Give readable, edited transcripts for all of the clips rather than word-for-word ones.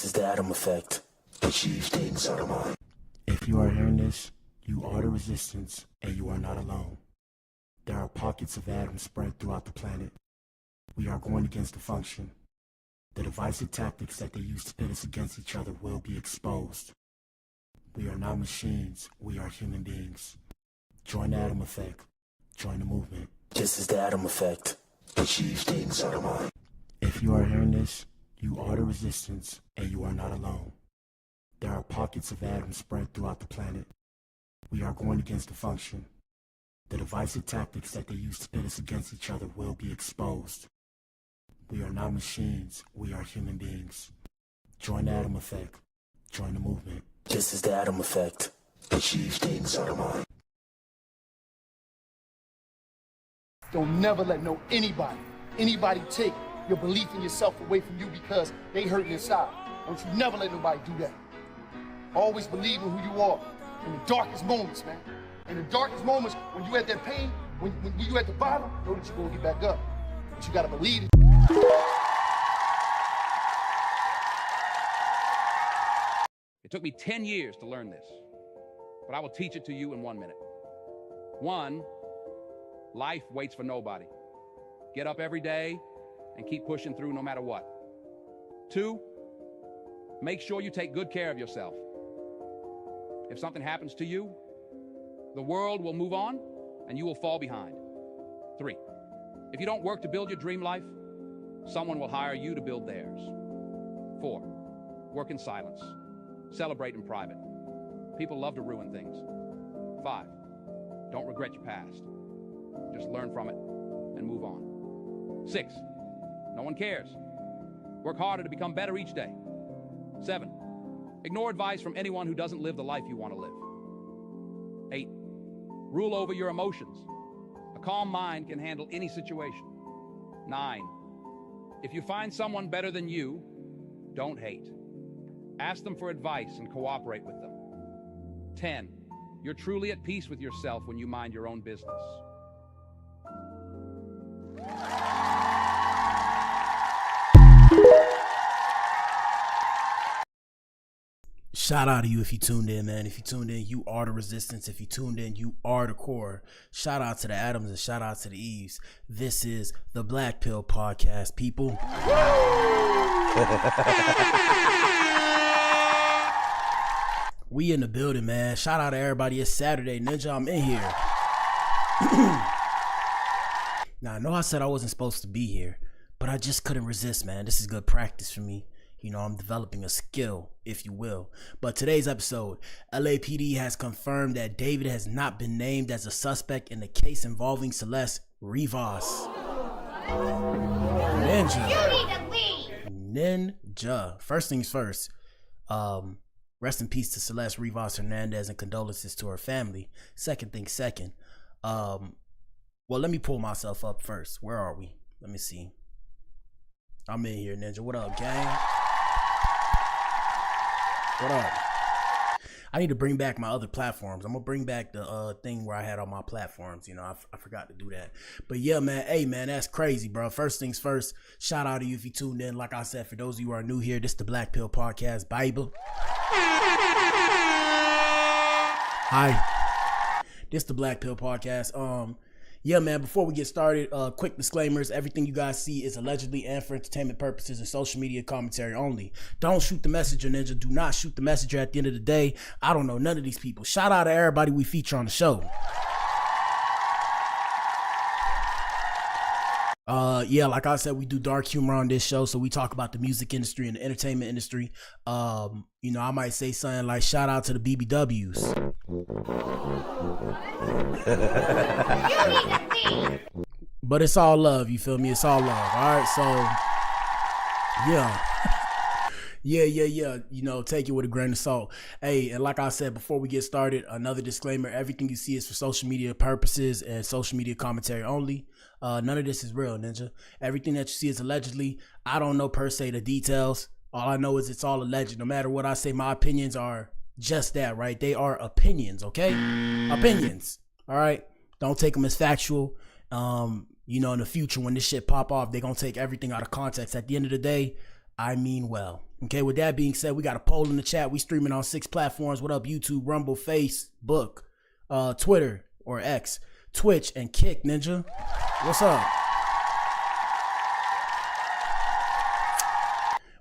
This is the Atom Effect. Achieve things out of mind. If you are hearing this, you are the resistance, and you are not alone. There are pockets of atoms spread throughout the planet. We are going against the function. The divisive tactics that they use to pit us against each other will be exposed. We are not machines, we are human beings. Join the Atom Effect. Join the movement. This is the Atom Effect. Achieve things out of mind. If you are hearing this, you are the resistance, and you are not alone. There are pockets of atoms spread throughout the planet. We are going against the function. The divisive tactics that they use to pit us against each other will be exposed. We are not machines, we are human beings. Join the Atom Effect. Join the movement. This is the Atom Effect. Achieve things out of mind. Don't never let anybody take your belief in yourself away from you because they hurting inside. Don't you never let nobody do that. Always believe in who you are in the darkest moments, man. In the darkest moments, when you at that pain, when you at the bottom, know that you're gonna get back up. But you gotta believe it. It took me 10 years to learn this, but I will teach it to you in 1 minute. 1, life waits for nobody. Get up every day and keep pushing through no matter what. 2, make sure you take good care of yourself. If something happens to you, the world will move on and you will fall behind. 3, if you don't work to build your dream life, someone will hire you to build theirs. 4, work in silence. Celebrate in private. People love to ruin things. 5, don't regret your past. Just learn from it and move on. 6, no one cares. Work harder to become better each day. 7, ignore advice from anyone who doesn't live the life you want to live. 8, rule over your emotions. A calm mind can handle any situation. 9, if you find someone better than you, don't hate. Ask them for advice and cooperate with them. 10, you're truly at peace with yourself when you mind your own business. Shout out to you if you tuned in, man. If you tuned in, you are the resistance. If you tuned in, you are the core. Shout out to the Atoms and shout out to the Eves. This is the Black Pill Podcast, people. We in the building, man. Shout out to everybody. It's Saturday. Ninja, I'm in here. Now, I know I said I wasn't supposed to be here, but I just couldn't resist, man. This is good practice for me. You know, I'm developing a skill, if you will. But today's episode, LAPD has confirmed that David has not been named as a suspect in the case involving Celeste Rivas. Ninja. You need to leave. Ninja. First things first. Rest in peace to Celeste Rivas Hernandez and condolences to her family. Second thing second. Well, let me pull myself up first. Where are we? Let me see. I'm in here, Ninja. What up, gang? What up? I need to bring back my other platforms. I'm gonna bring back the thing where I had all my platforms. You know, I forgot to do that. But yeah, man. Hey, man, that's crazy, bro. First things first. Shout out to you if you tuned in. Like I said, for those of you who are new here, this is the Black Pill Podcast Bible. Hi. This is the Black Pill Podcast. Yeah, man, before we get started, quick disclaimers. Everything you guys see is allegedly and for entertainment purposes and social media commentary only. Don't shoot the messenger, Ninja. Do not shoot the messenger at the end of the day. I don't know none of these people. Shout out to everybody we feature on the show. Yeah, like I said, we do dark humor on this show, so we talk about the music industry and the entertainment industry. You know, I might say something like shout out to the BBWs. But it's all love, you feel me? It's all love. All right, so yeah. Yeah. You know, take it with a grain of salt. Hey, and like I said, before we get started, another disclaimer. Everything you see is for social media purposes and social media commentary only. None of this is real, Ninja. Everything that you see is allegedly. I don't know per se the details. All I know is it's all alleged. No matter what I say, my opinions are just that, right? They are opinions, okay? Opinions, all right? Don't take them as factual. You know, in the future when this shit pop off, they're going to take everything out of context. At the end of the day, I mean well, Okay, with that being said, we got a poll in the chat. We streaming on 6 platforms. What up, YouTube, Rumble, Facebook, Twitter or X, Twitch, and Kick, Ninja. What's up?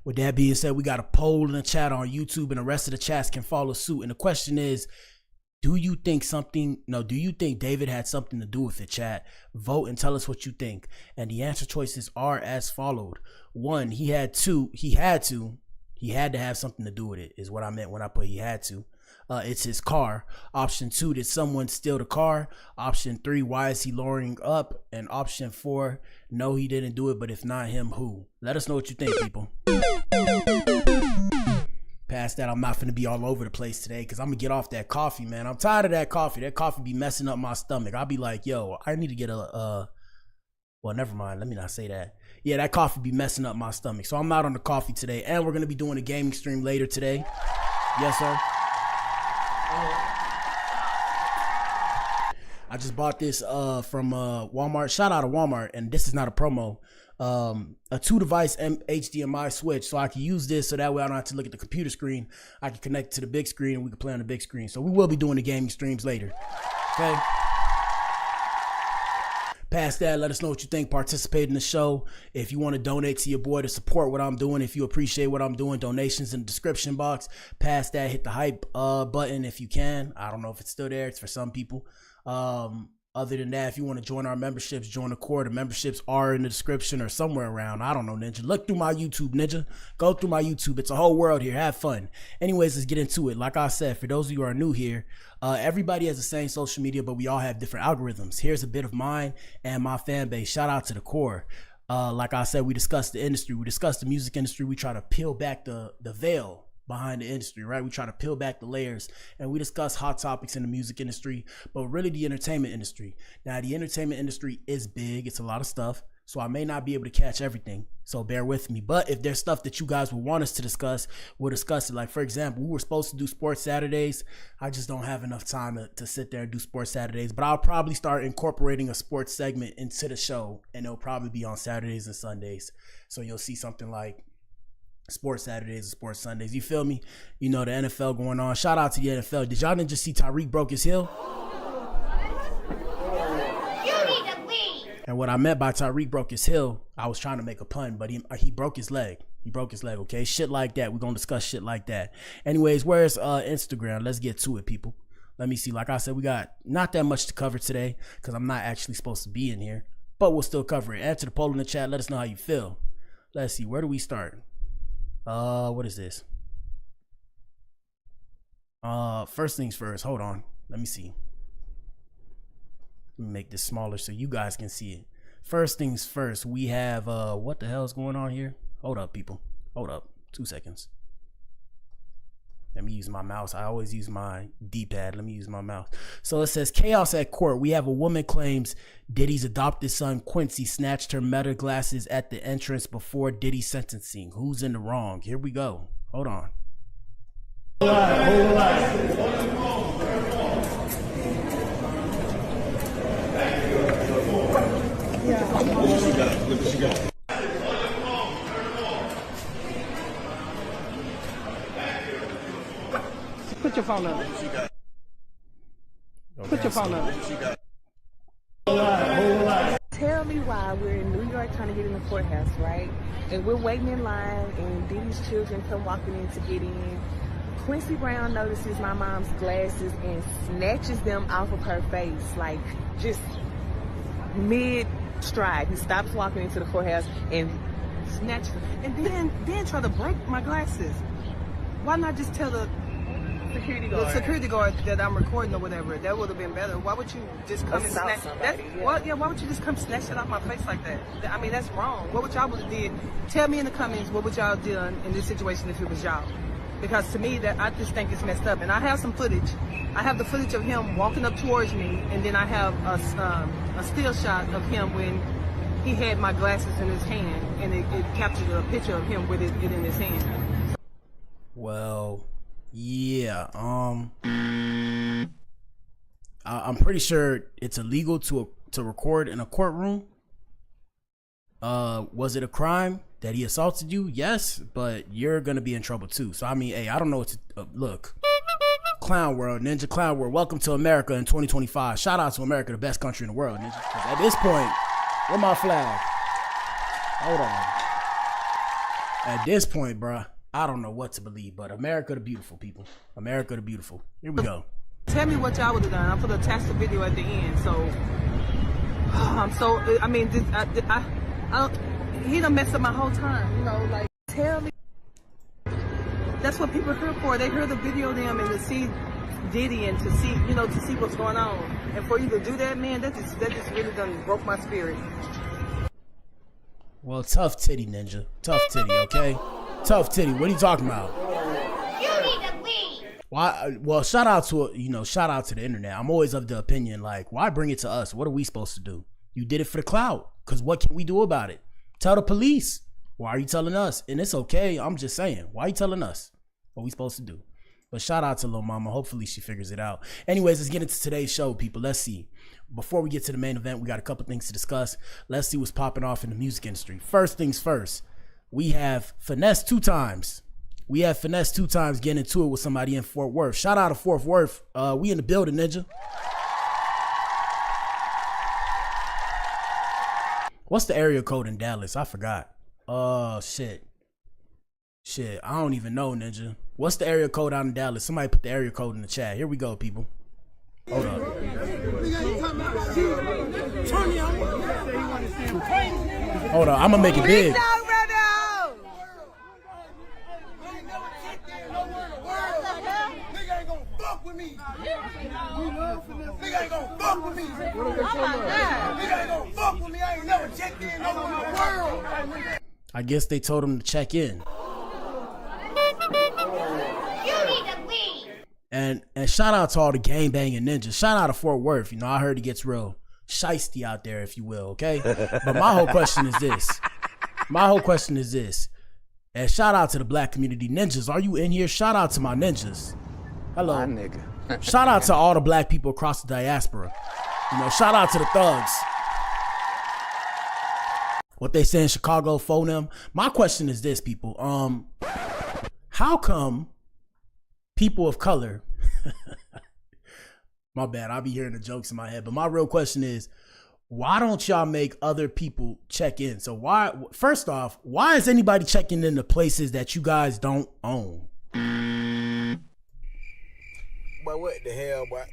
With that being said, we got a poll in the chat on YouTube, and the rest of the chats can follow suit. And the question is, do you think David had something to do with it, chat? Vote and tell us what you think. And the answer choices are as followed. 1, he had to have something to do with it, is what I meant when I put he had to. It's his car. Option 2, did someone steal the car? Option 3, why is he lowering up? And option 4, no, he didn't do it, but if not him, who? Let us know what you think, people. Past that, I'm not finna be all over the place today because I'm gonna get off that coffee, man. I'm tired of that coffee. That coffee be messing up my stomach. I'll be like, yo, I need to get well, never mind. Let me not say that. Yeah, that coffee be messing up my stomach. So I'm not on the coffee today. And we're gonna be doing a gaming stream later today. Yes, sir. I just bought this from Walmart. Shout out to Walmart. And this is not a promo. A 2-device HDMI switch, so I can use this so that way I don't have to look at the computer screen. I can connect it to the big screen and we can play on the big screen. So we will be doing the gaming streams later. Okay. Past that, let us know what you think. Participate in the show. If you want to donate to your boy to support what I'm doing, if you appreciate what I'm doing, donations in the description box. Past that, hit the hype button if you can. I don't know if it's still there. It's for some people. Other than that, if you want to join our memberships, join the core. The memberships are in the description or somewhere around. I don't know, Ninja. Look through my YouTube, Ninja. Go through my YouTube. It's a whole world here. Have fun. Anyways, let's get into it. Like I said, for those of you who are new here, everybody has the same social media, but we all have different algorithms. Here's a bit of mine and my fan base. Shout out to the core. Like I said, we discussed the industry. We discussed the music industry. We try to peel back the veil behind the industry, right? We try to peel back the layers and we discuss hot topics in the music industry, but really the entertainment industry. Now, the entertainment industry is big. It's a lot of stuff. So I may not be able to catch everything. So bear with me. But if there's stuff that you guys will want us to discuss, we'll discuss it. Like, for example, we were supposed to do Sports Saturdays. I just don't have enough time to sit there and do Sports Saturdays. But I'll probably start incorporating a sports segment into the show. And it'll probably be on Saturdays and Sundays. So you'll see something like Sports Saturdays and Sports Sundays. You feel me? You know, the NFL going on. Shout out to the NFL. Did y'all just see Tyreek broke his heel? You need to leave. And what I meant by Tyreek broke his heel, I was trying to make a pun, but he broke his leg. He broke his leg, okay? Shit like that. We're going to discuss shit like that. Anyways, where's Instagram? Let's get to it, people. Let me see. Like I said, we got not that much to cover today because I'm not actually supposed to be in here, but we'll still cover it. Answer the poll in the chat. Let us know how you feel. Let's see. Where do we start? What is this? First things first. Hold on. Let me see. Let me make this smaller so you guys can see it. First things first, we have what the hell is going on here? Hold up, people. Hold up. 2 seconds. Let me use my mouse. I always use my D-pad. Let me use my mouse. So it says, chaos at court. We have a woman claims Diddy's adopted son, Quincy, snatched her Meta glasses at the entrance before Diddy's sentencing. Who's in the wrong? Here we go. Hold on. Look what she got. Put your phone up. Put your phone up. Tell me why we're in New York trying to get in the courthouse, right? And we're waiting in line, and Diddy's children come walking in to get in. Quincy Brown notices my mom's glasses and snatches them off of her face, like just mid-stride. He stops walking into the courthouse and snatches them. And then try to break my glasses. Why not just tell the security guard that I'm recording or whatever? That would have been better. Why would you just come and snatch that? Yeah. Why would you just come snatch it off my face like that? I mean, that's wrong. What would y'all would have did? Tell me in the comments what would y'all have done in this situation if it was y'all. Because to me, that I just think it's messed up. And I have some footage. I have the footage of him walking up towards me, and then I have a still shot of him when he had my glasses in his hand, and it captured a picture of him with it in his hand. Well, yeah. I'm pretty sure it's illegal to record in a courtroom. Was it a crime that he assaulted you? Yes, but you're gonna be in trouble too. So I mean, hey, I don't know what to look. Clown world, Ninja Clown world. Welcome to America in 2025. Shout out to America, the best country in the world, Ninja. 'Cause at this point, where my flag? Hold on. At this point, bruh, I don't know what to believe, but America the beautiful, people. America the beautiful. Here we go. Tell me what y'all would have done. I'm gonna attach the video at the end. So, I mean, he done messed up my whole time. You know, like, tell me. That's what people are here for. They hear the video of them and to see Diddy and to see, you know, to see what's going on. And for you to do that, man, that just really done broke my spirit. Well, tough titty, Ninja. Tough titty, okay? Tough titty. What are you talking about? You need to leave. Why? Well, shout out to the internet. I'm always of the opinion, like, why bring it to us? What are we supposed to do? You did it for the clout. Because what can we do about it? Tell the police. Why are you telling us? And it's okay. I'm just saying. Why are you telling us? What are we supposed to do? But shout out to Lil Mama. Hopefully she figures it out. Anyways, let's get into today's show, people. Let's see. Before we get to the main event, we got a couple things to discuss. Let's see what's popping off in the music industry. First things first, we have Finesse 2 times. Getting into it with somebody in Fort Worth. Shout out to Fort Worth. We in the building, Ninja. What's the area code in Dallas? I forgot. Shit, I don't even know, Ninja. What's the area code out in Dallas? Somebody put the area code in the chat. Here we go, people. Hold up. Hold on, I'm gonna make it big. I guess they told him to check in. You need to leave. And shout out to all the gangbanging ninjas. Shout out to Fort Worth. You know, I heard it gets real shiesty out there, if you will, okay? But my whole question is this. And shout out to the black community. Ninjas, are you in here? Shout out to my ninjas. Hello. My nigga. Shout out to all the black people across the diaspora. You know, shout out to the thugs. What they say in Chicago for them. My question is this, people. How come people of color, my bad, I'll be hearing the jokes in my head, but my real question is, why don't y'all make other people check in? So why, first off, why is anybody checking in the places that you guys don't own? But what the hell, boy?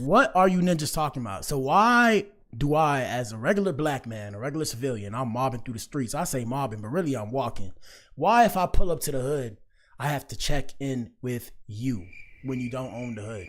What are you ninjas talking about? So why do I, as a regular black man, a regular civilian, I'm mobbing through the streets. I say mobbing, but really I'm walking. Why, if I pull up to the hood, I have to check in with you when you don't own the hood?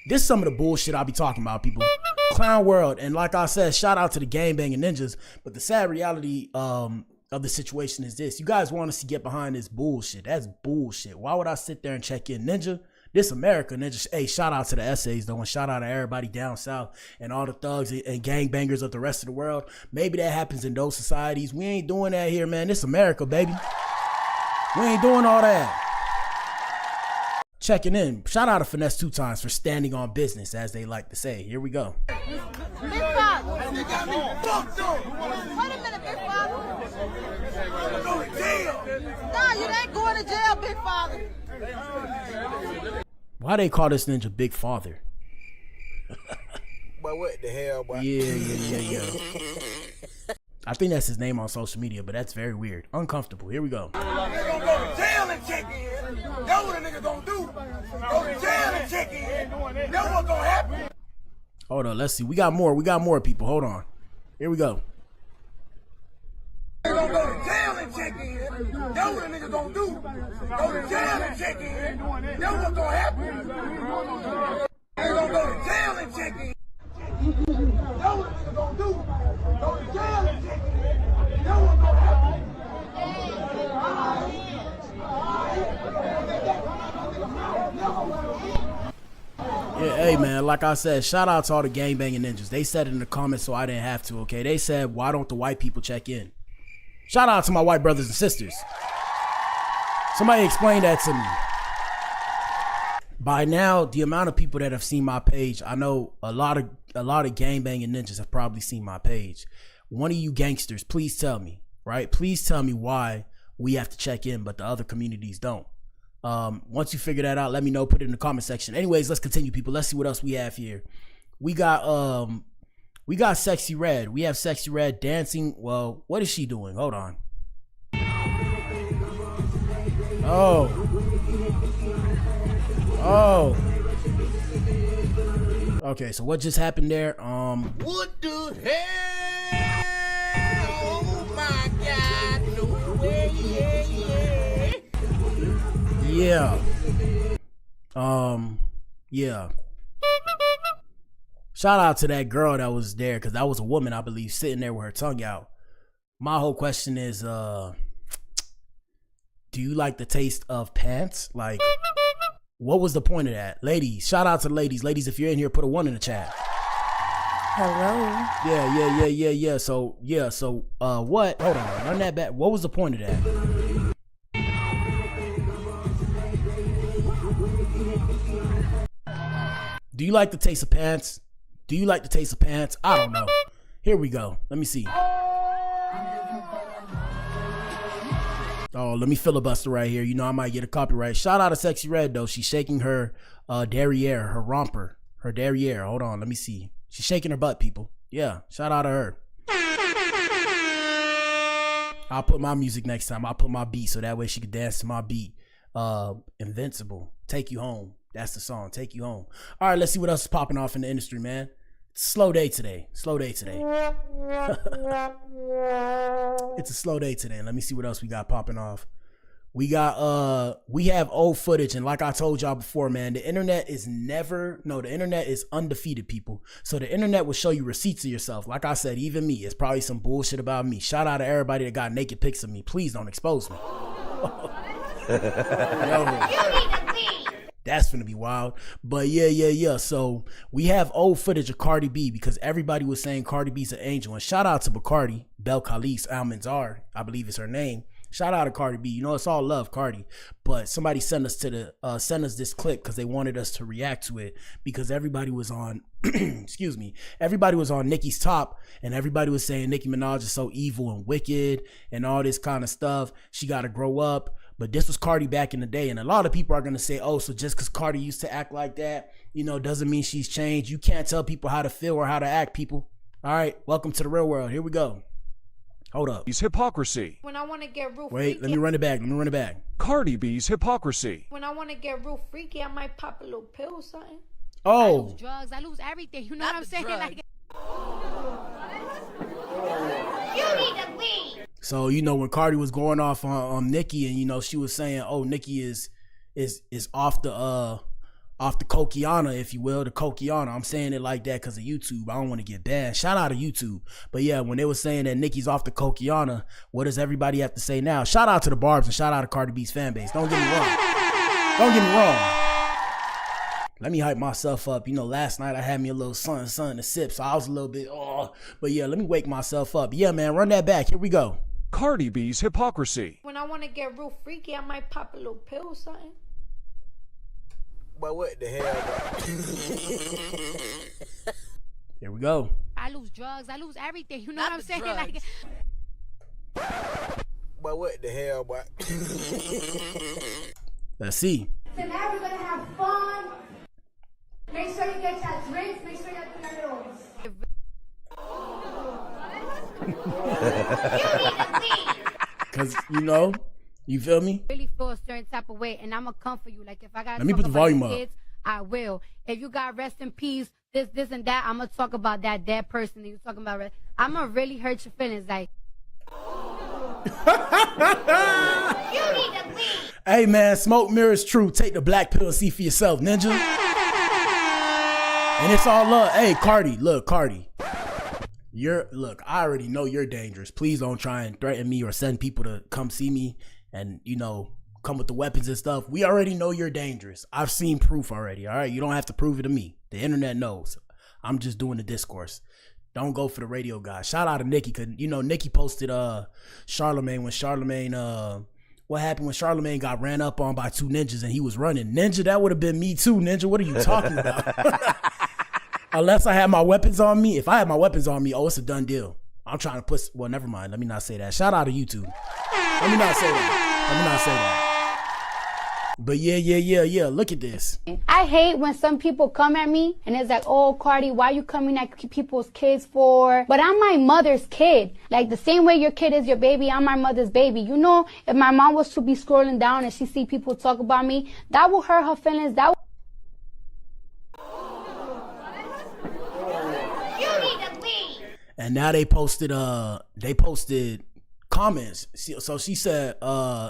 This is some of the bullshit I be talking about, people. Clown world. And like I said, shout out to the gangbanging ninjas. But the sad reality of the situation is this. You guys want us to get behind this bullshit. That's bullshit. Why would I sit there and check in? Ninja, this America, Ninja. Hey, shout out to the essays, though, and shout out to everybody down south and all the thugs and gangbangers of the rest of the world. Maybe that happens in those societies. We ain't doing that here, man. This America, baby. We ain't doing all that. Checking in. Shout out to Finesse 2 times for standing on business, as they like to say. Here we go. Big Father. Wait a minute, Big Father. Go to jail. Nah, you ain't going to jail, Big Father. Why they call this ninja Big Father? But what the hell, boy? Yeah. I think that's his name on social media, but that's very weird. Uncomfortable. Here we go. They gonna go to jail and check in. That's what a nigga gonna do. Go to jail and check in. That's what's gonna happen. Hold on, let's see. We got more people. Hold on. Here we go. They gonna go to jail and check in. That's what a nigga gonna do. Go to jail and check in. That's what's gonna happen. They gonna go to jail and check in. That's what a nigga gonna do. Go to jail and check in. That's what's gonna happen. Yeah, hey man, like I said, shout out to all the gangbanging ninjas. They said it in the comments, so I didn't have to, okay? They said, why don't the white people check in? Shout out to my white brothers and sisters. Somebody explain that to me. By now, the amount of people that have seen my page, I know a lot of gangbanging ninjas have probably seen my page. One of you gangsters, please tell me, right? Please tell me why we have to check in, but the other communities don't. Once you figure that out, let me know. Put it in the comment section. Anyways, let's continue, people. Let's see what else we have here. We got Sexy Red. We have Sexy Red dancing. Well, what is she doing? Hold on. Oh. Okay, so what just happened there? What the hell? Oh my God, no way, yeah. Yeah. Shout out to that girl that was there, because that was a woman, I believe, sitting there with her tongue out. My whole question is, do you like the taste of pants? Like, what was the point of that? Ladies, shout out to the ladies. Ladies, if you're in here, put a 1 in the chat. Hello. Yeah. So, what? Hold on, run that back. What was the point of that? Do you like the taste of pants? Do you like the taste of pants? I don't know. Here we go. Let me see. Oh, let me filibuster right here. You know, I might get a copyright. Shout out to Sexy Red, though. She's shaking her derriere, her romper, her derriere. Hold on, let me see. She's shaking her butt, people. Yeah, shout out to her. I'll put my music next time. I'll put my beat so that way she can dance to my beat. Invincible. Take You Home. That's the song. Take You Home. All right, let's see what else is popping off in the industry, man. Slow day today. Slow day today. It's a slow day today. Let me see what else we got popping off. We have old footage, and like I told y'all before, man, the internet is undefeated, people. So the internet will show you receipts of yourself. Like I said, even me, it's probably some bullshit about me. Shout out to everybody that got naked pics of me. Please don't expose me. That's gonna be wild. But yeah. So we have old footage of Cardi B, because everybody was saying Cardi B's an angel. And shout out to Bacardi, Bel Khalis Almanzar, I believe is her name. Shout out to Cardi B. You know, it's all love, Cardi. But somebody sent us this clip because they wanted us to react to it, because everybody was on excuse me, everybody was on Nicki's top, and everybody was saying Nicki Minaj is so evil and wicked and all this kind of stuff. She got to grow up. But this was Cardi back in the day, and a lot of people are going to say, oh, so just because Cardi used to act like that, you know, doesn't mean she's changed. You can't tell people how to feel or how to act, people. All right, welcome to the real world. Here we go. Hold up. He's hypocrisy. When I want to get real Wait, freaky. let me run it back. Cardi B's hypocrisy. When I want to get real freaky, I might pop a little pill or something. Oh. I lose drugs. I lose everything. You know what I'm saying? Like, you need to leave. So, you know, when Cardi was going off on Nicki, and, you know, she was saying, oh, Nicki is off the Cokiana, if you will, the Cokiana. I'm saying it like that because of YouTube. I don't want to get banned. Shout out to YouTube. But yeah, when they were saying that Nicki's off the Cokiana, what does everybody have to say now? Shout out to the Barbs and shout out to Cardi B's fan base. Don't get me wrong. Let me hype myself up. You know, last night I had me a little something to sip, so I was a little bit, but yeah, let me wake myself up. Yeah, man, run that back. Here we go. Cardi B's hypocrisy. When I want to get real freaky, I might pop a little pill or something. But what the hell, bro? Here we go. I lose drugs. I lose everything. You know what I'm saying? Like, But what the hell, boy? Let's see. So now we're going to have fun. Make sure you get your drinks. Make sure you have Because, you know, you feel me? really feel a certain type of way, and I'm gonna come for you. Like, if I got Let me put the volume up. kids, I will. If you got rest in peace, this and that, I'm gonna talk about that dead person that you're talking about. I'm gonna really hurt your feelings. Like, you need to leave. Hey, man, smoke mirrors true. Take the black pill and see for yourself, ninja. And it's all love. Hey, Cardi, look, Cardi. Look, I already know you're dangerous. Please don't try and threaten me or send people to come see me and, you know, come with the weapons and stuff. We already know you're dangerous. I've seen proof already, all right? You don't have to prove it to me. The internet knows. I'm just doing the discourse. Don't go for the radio guy. Shout out to Nicki, because, you know, Nicki posted Charlemagne when Charlemagne, what happened when Charlamagne got ran up on by 2 ninjas and he was running. Ninja, that would have been me too, Ninja. What are you talking about? Unless I had my weapons on me. If I had my weapons on me, oh, it's a done deal. I'm trying to put, well, never mind. Let me not say that. Shout out to YouTube. Let me not say that. But yeah. Look at this. I hate when some people come at me and it's like, oh, Cardi, why you coming at people's kids for? But I'm my mother's kid. Like the same way your kid is your baby, I'm my mother's baby. You know, if my mom was to be scrolling down and she see people talk about me, that will hurt her feelings. That And now they posted comments. So she said,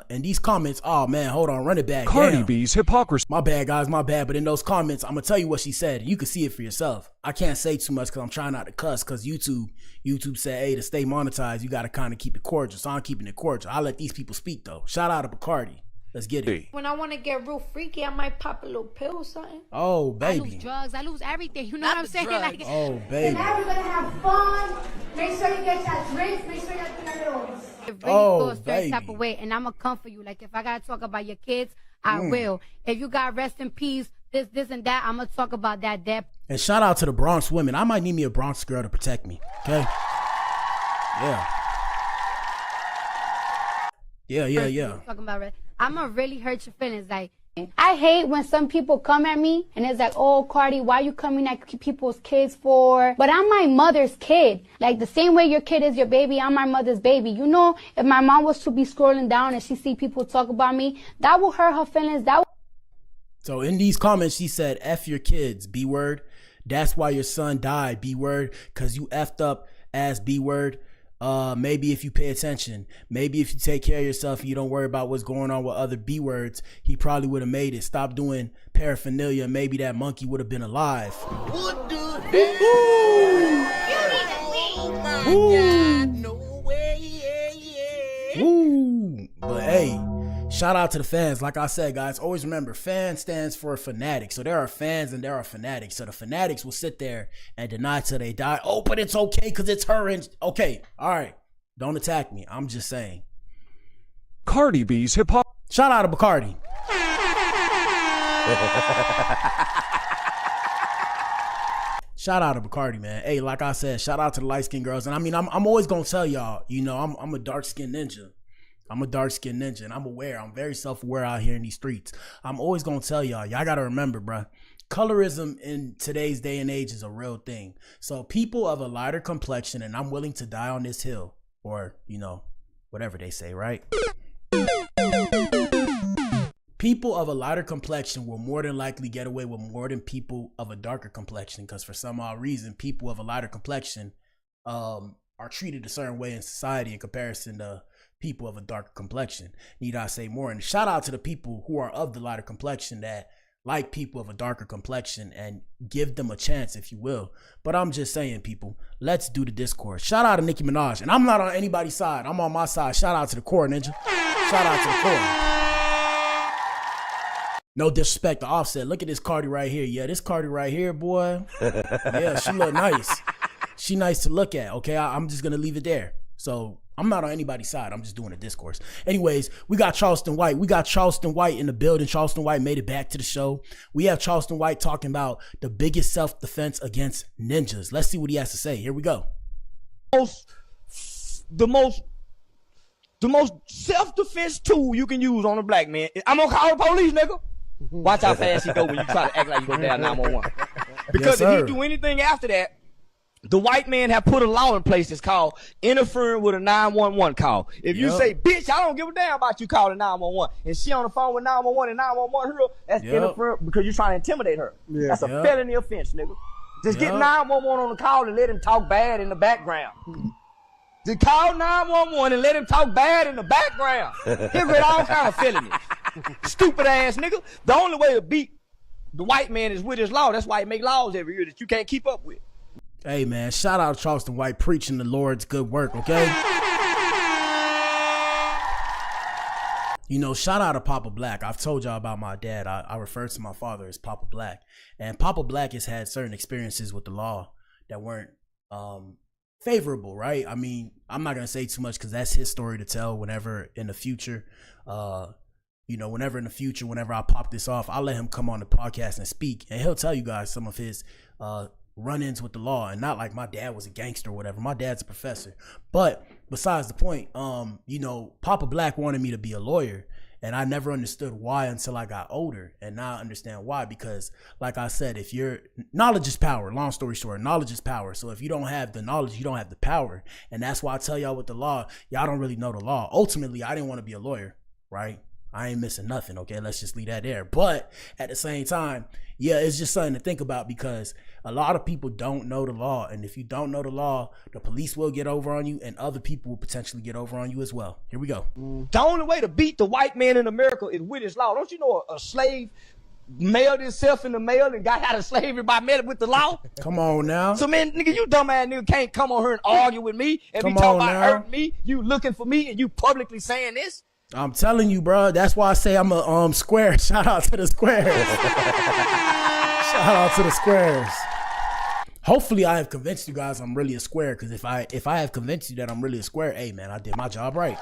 in these comments, oh man, hold on, run it back. Cardi B's hypocrisy. My bad, guys, my bad. But in those comments, I'm gonna tell you what she said. You can see it for yourself. I can't say too much because I'm trying not to cuss, because YouTube said, hey, to stay monetized, you gotta kind of keep it cordial. So I'm keeping it cordial. I'll let these people speak though. Shout out to Bacardi. Let's get it. When I want to get real freaky, I might pop a little pill or something. Oh, baby. I lose drugs. I lose everything. You know what I'm saying? Like, oh, baby. And now we're going to have fun. Make sure you get that drink. Make sure you get the noodles. it really goes a certain type of way, and I'm gonna come for you. Like if I gotta talk about your kids, I will. If you got rest in peace, this and that, I'm gonna talk about that. And shout out to the Bronx women. I might need me a Bronx girl to protect me. Okay. Yeah. Talking about rest. I'm gonna really hurt your feelings. Like I hate when some people come at me and it's like, oh, Cardi, why you coming at people's kids for? But I'm my mother's kid. Like the same way your kid is your baby, I'm my mother's baby. You know, if my mom was to be scrolling down and she see people talk about me, that will hurt her feelings. So in these comments, she said, F your kids, B word. That's why your son died, B word. Cause you effed up ass, B word. Maybe if you pay attention, maybe if you take care of yourself and you don't worry about what's going on with other B words, he probably would have made it. Stop doing paraphernalia. Maybe that monkey would have been alive. What the hell? But hey, shout out to the fans. Like I said, guys, always remember, fan stands for fanatic. So there are fans and there are fanatics. So the fanatics will sit there and deny till they die. Oh, but it's okay because it's her. And okay, all right. Don't attack me. I'm just saying. Cardi B's hip hop. Shout out to Bacardi. Shout out to Bacardi, man. Hey, like I said, shout out to the light-skinned girls. And I mean, I'm always gonna tell y'all, you know, I'm a dark-skinned ninja. I'm a dark-skinned ninja, and I'm aware. I'm very self-aware out here in these streets. I'm always gonna tell y'all gotta remember, bruh, colorism in today's day and age is a real thing. So people of a lighter complexion, and I'm willing to die on this hill, or, you know, whatever they say, right? People of a lighter complexion will more than likely get away with more than people of a darker complexion, because for some odd reason, people of a lighter complexion are treated a certain way in society in comparison to people of a darker complexion. Need I say more? And shout out to the people who are of the lighter complexion that like people of a darker complexion and give them a chance, if you will. But I'm just saying, people, let's do the discourse. Shout out to Nicki Minaj. And I'm not on anybody's side. I'm on my side. Shout out to the core, ninja. Shout out to the core. No disrespect to Offset. Look at this Cardi right here. Yeah, this Cardi right here, boy. Yeah, she look nice. She nice to look at, okay? I'm just going to leave it there. So I'm not on anybody's side. I'm just doing a discourse. Anyways, we got Charleston White. We got Charleston White in the building. Charleston White made it back to the show. We have Charleston White talking about the biggest self-defense against ninjas. Let's see what he has to say. Here we go. The most self-defense tool you can use on a black man. I'm gonna call the police, nigga. Watch how fast he go when you try to act like you go down 911. Because if he do anything after that, the white man have put a law in place that's called interfering with a 911 call. If you say, bitch, I don't give a damn about you calling 911, and she on the phone with 911 and 911 her, that's interfering because you're trying to intimidate her. That's a felony offense, nigga. Just get 911 on the call and let him talk bad in the background. Just call 911 and let him talk bad in the background. He'll get all kind of felonies. Stupid ass nigga. The only way to beat the white man is with his law. That's why he make laws every year that you can't keep up with. Hey man, shout out to Charleston White preaching the Lord's good work, okay? You know, shout out to Papa Blac. I've told y'all about my dad. I refer to my father as Papa Blac. And Papa Blac has had certain experiences with the law that weren't favorable, right? I mean, I'm not gonna say too much because that's his story to tell. Whenever in the future, whenever I pop this off, I'll let him come on the podcast and speak, and he'll tell you guys some of his run-ins with the law. And not like my dad was a gangster or whatever. My dad's a professor. But besides the point, Papa Blac wanted me to be a lawyer. And I never understood why until I got older. And now I understand why, because like I said, knowledge is power. Long story short, knowledge is power. So if you don't have the knowledge, you don't have the power. And that's why I tell y'all with the law, y'all don't really know the law. Ultimately, I didn't want to be a lawyer, right? I ain't missing nothing, okay? Let's just leave that there. But at the same time, yeah, it's just something to think about, because a lot of people don't know the law. And if you don't know the law, the police will get over on you, and other people will potentially get over on you as well. Here we go. The only way to beat the white man in America is with his law. Don't you know a slave mailed himself in the mail and got out of slavery by mailing with the law? Come on now. So, man, nigga, you dumb ass nigga can't come on here and argue with me and be talking about hurting me. You looking for me and you publicly saying this? I'm telling you, bro. That's why I say I'm a square. Shout out to the squares. Shout out to the squares. Hopefully, I have convinced you guys I'm really a square. Because if I have convinced you that I'm really a square, hey man, I did my job right.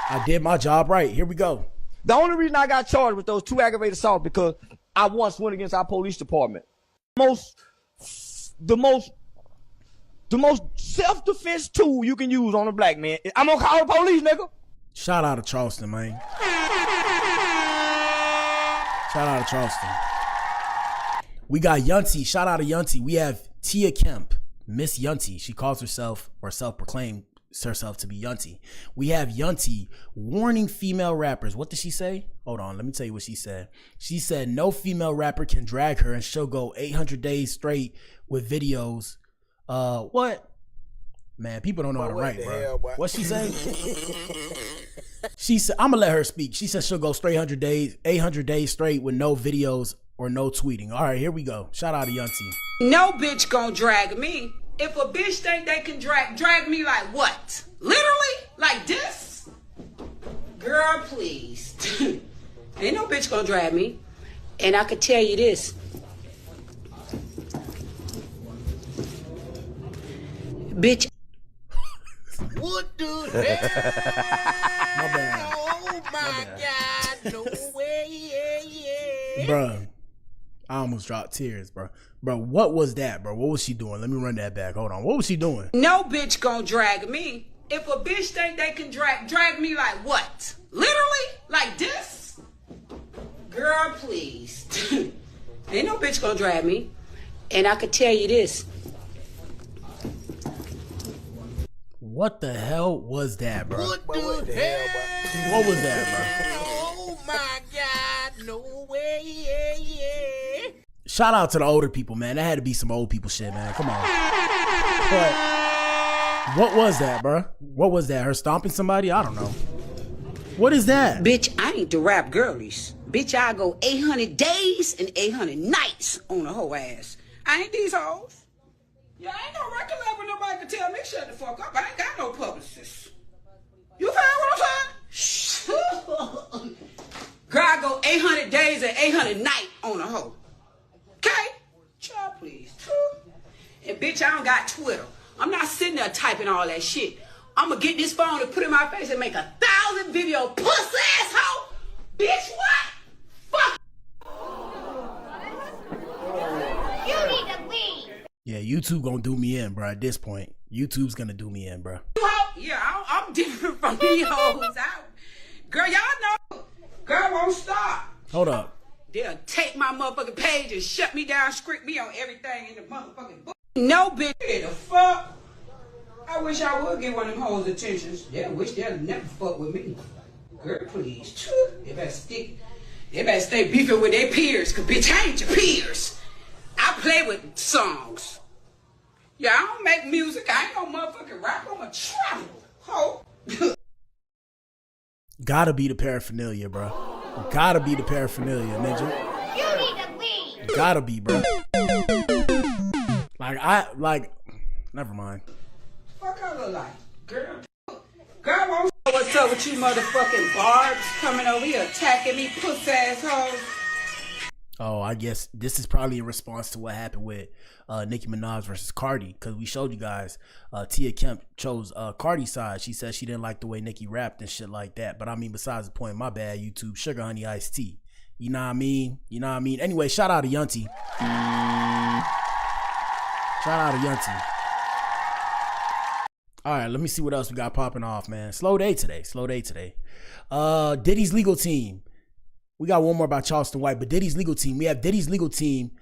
I did my job right. Here we go. The only reason I got charged with those 2 aggravated assaults because I once went against our police department. The most self-defense tool you can use on a black man. I'm gonna call the police, nigga. Shout out to Charleston, man. Shout out to Charleston. We got Yunty. Shout out to Yunty. We have Tia Kemp, Miss Yunty. She calls herself, or self-proclaimed herself to be Yunty. We have Yunty warning female rappers. What did she say? Hold on, let me tell you what she said. She said no female rapper can drag her and she'll go 800 days straight with videos. What? Man, people don't know how to write, bro. What she say? She said, I'm gonna let her speak. She said she'll go straight 800 days straight with no videos or no tweeting. All right, here we go. Shout out to Yunty. No bitch gonna drag me. If a bitch think they can drag me like what? Literally? Like this? Girl, please. Ain't no bitch gonna drag me. And I could tell you this. Bitch. What the hell? My bad. Oh my God, no way, yeah. Bruh, I almost dropped tears, bro. Bro, what was that, bro? What was she doing? Let me run that back. Hold on. What was she doing? No bitch gonna drag me. If a bitch think they can drag me like what? Literally? Like this? Girl, please. Ain't no bitch gonna drag me. And I could tell you this. What the hell was that, bro? What the hell? What was that, bro? Oh my God, no way, yeah. Shout out to the older people, man. That had to be some old people shit, man. Come on. But what was that, bro? What was that? Her stomping somebody? I don't know. What is that? Bitch, I ain't the rap girlies. Bitch, I go 800 days and 800 nights on a whole ass. I ain't these hoes. Yeah, I ain't no record label. Nobody can tell me shut the fuck up. I ain't got no publicist. You feel what I'm saying? Girl, I go 800 days and 800 nights on a hoe. Okay? Child, please. And bitch, I don't got Twitter. I'm not sitting there typing all that shit. I'm gonna get this phone and put it in my face and make 1,000 video pussy asshole. Bitch, what? Fuck. You need to leave. Yeah, YouTube gonna do me in, bro. At this point, YouTube's gonna do me in, bro. Yeah, I'm different from these hoes. Girl, y'all know. Girl won't stop. Hold up. They'll take my motherfucking page and shut me down, script me on everything in the motherfucking book. No bitch. The fuck? I wish I would get one of them hoes attentions. They wish they'd never fuck with me. Girl, please. They better stay beefing with their peers, cause bitch, I ain't your peers. I play with songs. Yeah, I don't make music. I ain't no motherfucking rapper. I'm a traveler. Ho. Gotta be the paraphernalia, bro. Gotta be the paraphernalia, ninja. You need to leave. Gotta be, bro. Never mind. Fuck I look like? Girl, won't know what's up with you motherfucking barbs coming over here attacking me, puss assholes. Oh, I guess this is probably in response to what happened with Nicki Minaj versus Cardi, because we showed you guys Tia Kemp chose Cardi's side. She said she didn't like the way Nicki rapped and shit like that. But I mean, besides the point, my bad, YouTube. Sugar Honey Iced Tea. You know what I mean? You know what I mean? Anyway, shout out to Yunty. Shout out to Yunty. All right, let me see what else we got popping off, man. Slow day today. Slow day today. Diddy's legal team. We got one more about Charleston White, but Diddy's legal team. We have Diddy's legal team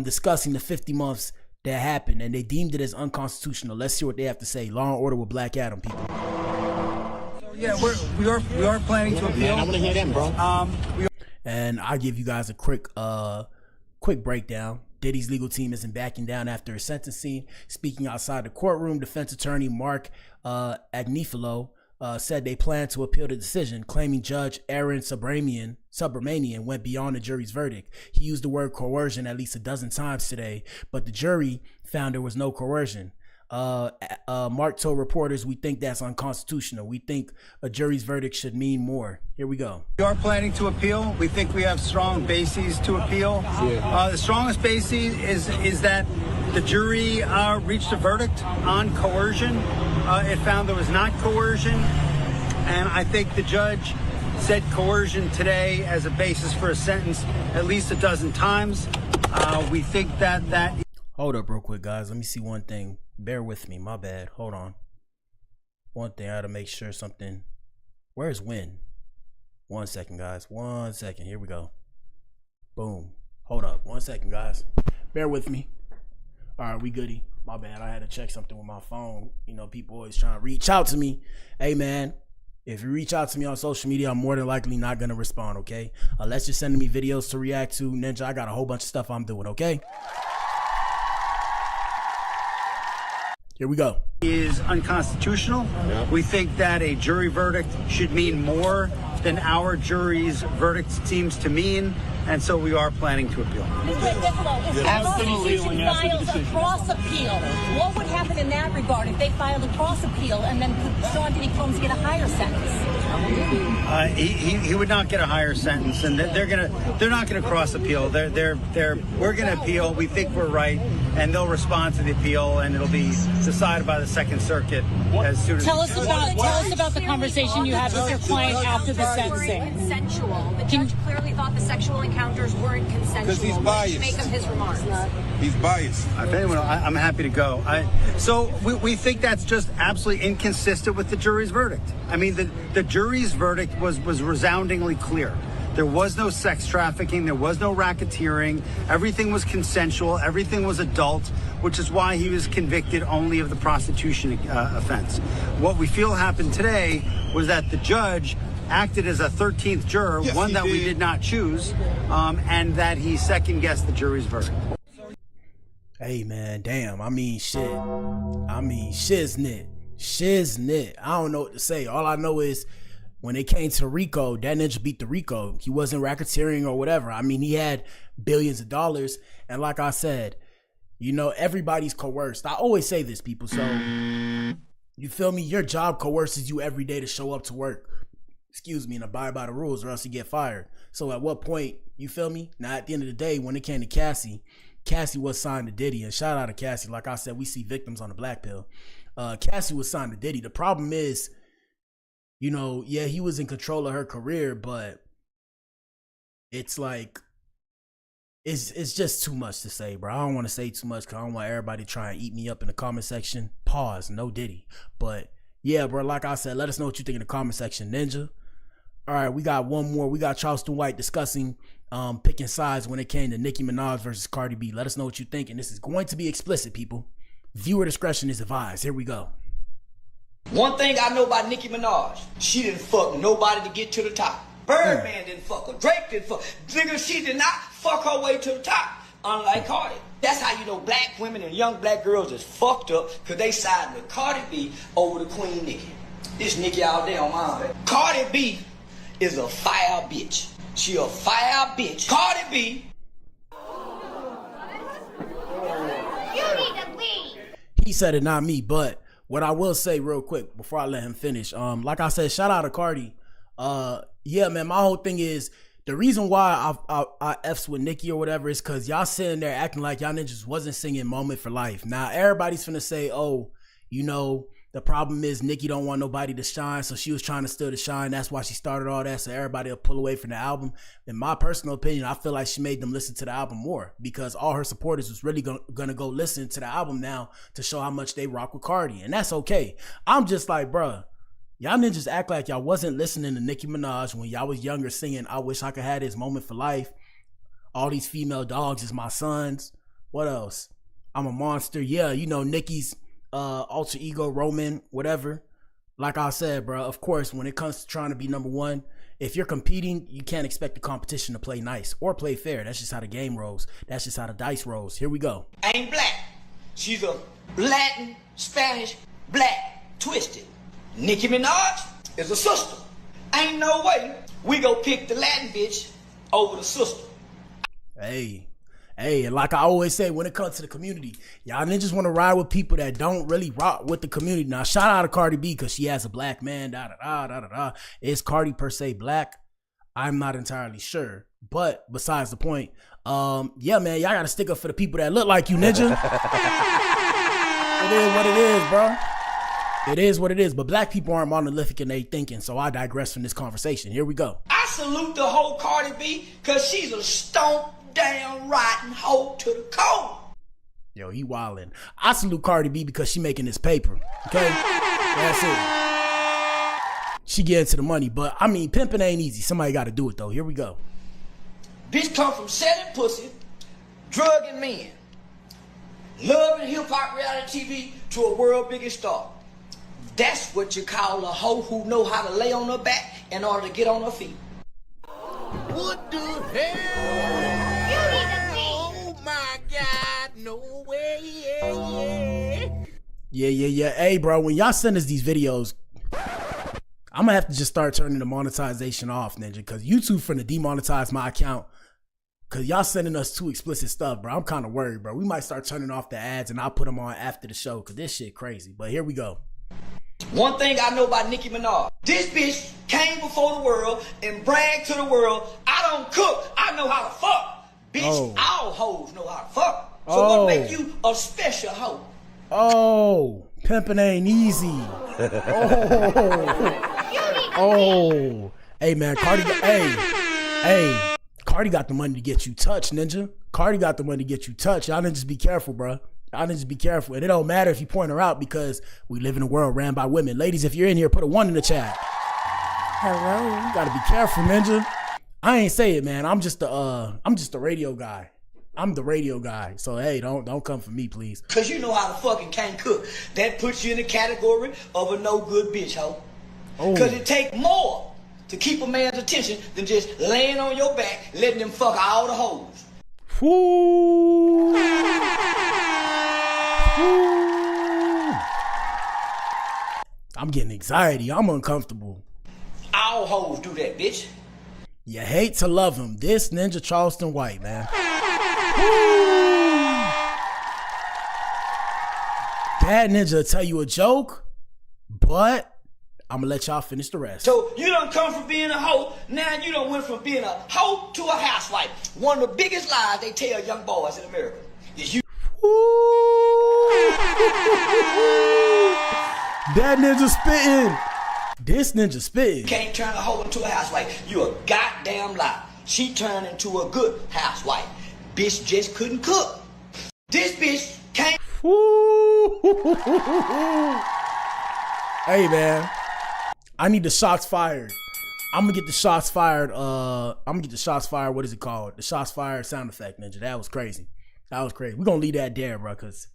discussing the 50 months that happened, and they deemed it as unconstitutional. Let's hear what they have to say. Law and Order with Black Adam, people. So yeah, we are planning to appeal. Man, I want to hear them, bro. And I'll give you guys a quick breakdown. Diddy's legal team isn't backing down after his sentencing. Speaking outside the courtroom, defense attorney Mark Agnifilo said they plan to appeal the decision, claiming Judge Aaron Subramanian went beyond the jury's verdict. He used the word coercion at least a dozen times today, but the jury found there was no coercion. Mark told reporters, "We think that's unconstitutional. We think a jury's verdict should mean more." Here we go. We are planning to appeal. We think we have strong bases to appeal. The strongest basis is that the jury reached a verdict on coercion. It found there was not coercion, and I think the judge said coercion today as a basis for a sentence at least a dozen times. We think that. Hold up real quick, guys. Let me see one thing. Bear with me. My bad. Hold on. One thing. I had to make sure something. Where's Win? 1 second, guys. 1 second. Here we go. Boom. Hold up. 1 second, guys. Bear with me. All right, we goody. My bad. I had to check something with my phone. You know, people always trying to reach out to me. Hey, man. If you reach out to me on social media, I'm more than likely not going to respond, okay? Unless you're sending me videos to react to. Ninja, I got a whole bunch of stuff I'm doing, okay? Here we go. Is unconstitutional. Yeah. We think that a jury verdict should mean more than our jury's verdict seems to mean, and so we are planning to appeal. If Absolutely. files a cross appeal, what would happen in that regard if they filed a cross appeal and then Sean Diddy Combs get a higher sentence? He would not get a higher sentence, and they're not gonna cross appeal. We're gonna appeal. We think we're right, and they'll respond to the appeal, and it'll be decided by the Second Circuit as soon as. Tell us about the conversation you had with your client after the sentencing. Consensual. The judge clearly thought the sexual encounters weren't consensual. Because he's What did you biased. make of his remarks? He's biased. If anyone, I'm happy to go. So we think that's just absolutely inconsistent with the jury's verdict. I mean, the jury's verdict was resoundingly clear. There was no sex trafficking. There was no racketeering. Everything was consensual. Everything was adult, which is why he was convicted only of the prostitution offense. What we feel happened today was that the judge acted as a 13th juror, Yes, one that we did. did not choose, and that he second-guessed the jury's verdict. Hey, man, damn. I mean, shit. Shiznit. I don't know what to say. All I know is when it came to Rico, that ninja beat the Rico. He wasn't racketeering or whatever. I mean, he had billions of dollars. And like I said, you know, everybody's coerced. I always say this, people. So, you feel me? Your job coerces you every day to show up to work. Excuse me, and abide by the rules or else you get fired. So at what point, you feel me? Now, at the end of the day, when it came to Cassie was signed to Diddy. And shout out to Cassie. Like I said, we see victims on the black pill. Cassie was signed to Diddy. The problem is, you know, yeah, he was in control of her career, but it's like, it's just too much to say, bro. I don't want to say too much because I don't want everybody to try and eat me up in the comment section. Pause, no Diddy. But yeah, bro, like I said, let us know what you think in the comment section, Ninja. All right, we got one more. We got Charleston White discussing picking sides when it came to Nicki Minaj versus Cardi B. Let us know what you think, and this is going to be explicit, people. Viewer discretion is advised. Here we go. One thing I know about Nicki Minaj, she didn't fuck nobody to get to the top. Birdman didn't fuck her. Drake didn't fuck. Nigga, she did not fuck her way to the top, unlike Cardi. That's how you know black women and young black girls is fucked up because they side with Cardi B over the Queen Nicki. This Nicki out there on mine. Cardi B is a fire bitch. She a fire bitch. Cardi B. He said it, not me. But what I will say real quick before I let him finish, like I said, shout out to Cardi. Yeah, man, my whole thing is The reason why I F's with Nicki or whatever is because y'all sitting there acting like y'all ninjas wasn't singing Moment for Life. Now, everybody's finna say, oh, you know, the problem is Nicki don't want nobody to shine, so she was trying to steal the shine. That's why she started all that, so everybody will pull away from the album. In my personal opinion, I feel like she made them listen to the album more because all her supporters was really gonna go listen to the album now to show how much they rock with Cardi, and that's okay. I'm just like, bruh, y'all ninjas act like y'all wasn't listening to Nicki Minaj when y'all was younger singing I Wish I Could Have This Moment for Life. All these female dogs is my sons. What else? I'm a monster. Yeah, you know, Nicki's alter ego, Roman, whatever. Like I said, bro, of course, when it comes to trying to be number one, if you're competing, you can't expect the competition to play nice or play fair. That's just how the game rolls. That's just how the dice rolls. Here we go. Ain't black. She's a Latin, Spanish, black, twisted. Nicki Minaj is a sister. Ain't no way we go pick the Latin bitch over the sister. Hey, like I always say, when it comes to the community, y'all ninjas want to ride with people that don't really rock with the community. Now, shout out to Cardi B because she has a black man, Is Cardi per se black? I'm not entirely sure. But besides the point, yeah, man, y'all got to stick up for the people that look like you, ninja. It is what it is, bro. It is what it is. But black people aren't monolithic in their thinking, so I digress from this conversation. Here we go. I salute the whole Cardi B because she's a stomp down rotten hoe to the core. Yo, he wildin'. I salute Cardi B because she making this paper. Okay? That's it. She get into the money, but I mean, pimping ain't easy. Somebody got to do it though. Here we go. Bitch come from selling pussy, drugging men, loving hip-hop reality TV to a world biggest star. That's what you call a hoe who know how to lay on her back in order to get on her feet. What the hell? Oh my God, no way. Yeah. Hey, bro, when y'all send us these videos, I'm gonna have to just start turning the monetization off, ninja, because YouTube finna demonetize my account because y'all sending us too explicit stuff, bro. I'm kind of worried, bro. We might start turning off the ads and I'll put them on after the show because this shit crazy. But here we go. One thing I know about Nicki Minaj, this bitch came before the world and bragged to the world, I don't cook, I know how to fuck. Bitch, all hoes know how to fuck. So what make you a special hoe? Oh, pimping ain't easy. Oh. Hey, man, Cardi, Cardi got the money to get you touched, ninja. Cardi got the money to get you touched. Y'all ninjas be careful, bro. Y'all ninjas be careful. And it don't matter if you point her out because we live in a world ran by women. Ladies, if you're in here, put a 1 in the chat. Hello. You gotta be careful, ninja. I ain't say it, man. I'm just the radio guy. I'm the radio guy. So hey, don't come for me, please. Cause you know how to fucking can't cook. That puts you in the category of a no good bitch hoe. Cause it take more to keep a man's attention than just laying on your back, letting them fuck all the hoes. Ooh. I'm getting anxiety. I'm uncomfortable. All hoes do that, bitch. You hate to love him. This ninja Charleston White, man. That ninja will tell you a joke, but I'm gonna let y'all finish the rest. So you done come from being a hoe, now you done went from being a hoe to a housewife. One of the biggest lies they tell young boys in America is you. That ninja spitting. This ninja spitting. You can't turn a hoe into a housewife. You a goddamn lie. She turned into a good housewife. Bitch just couldn't cook. This bitch can't. Hey, man. I need the shots fired. I'm gonna get the shots fired. What is it called? The shots fired sound effect, ninja. That was crazy. We're gonna leave that there, bro, because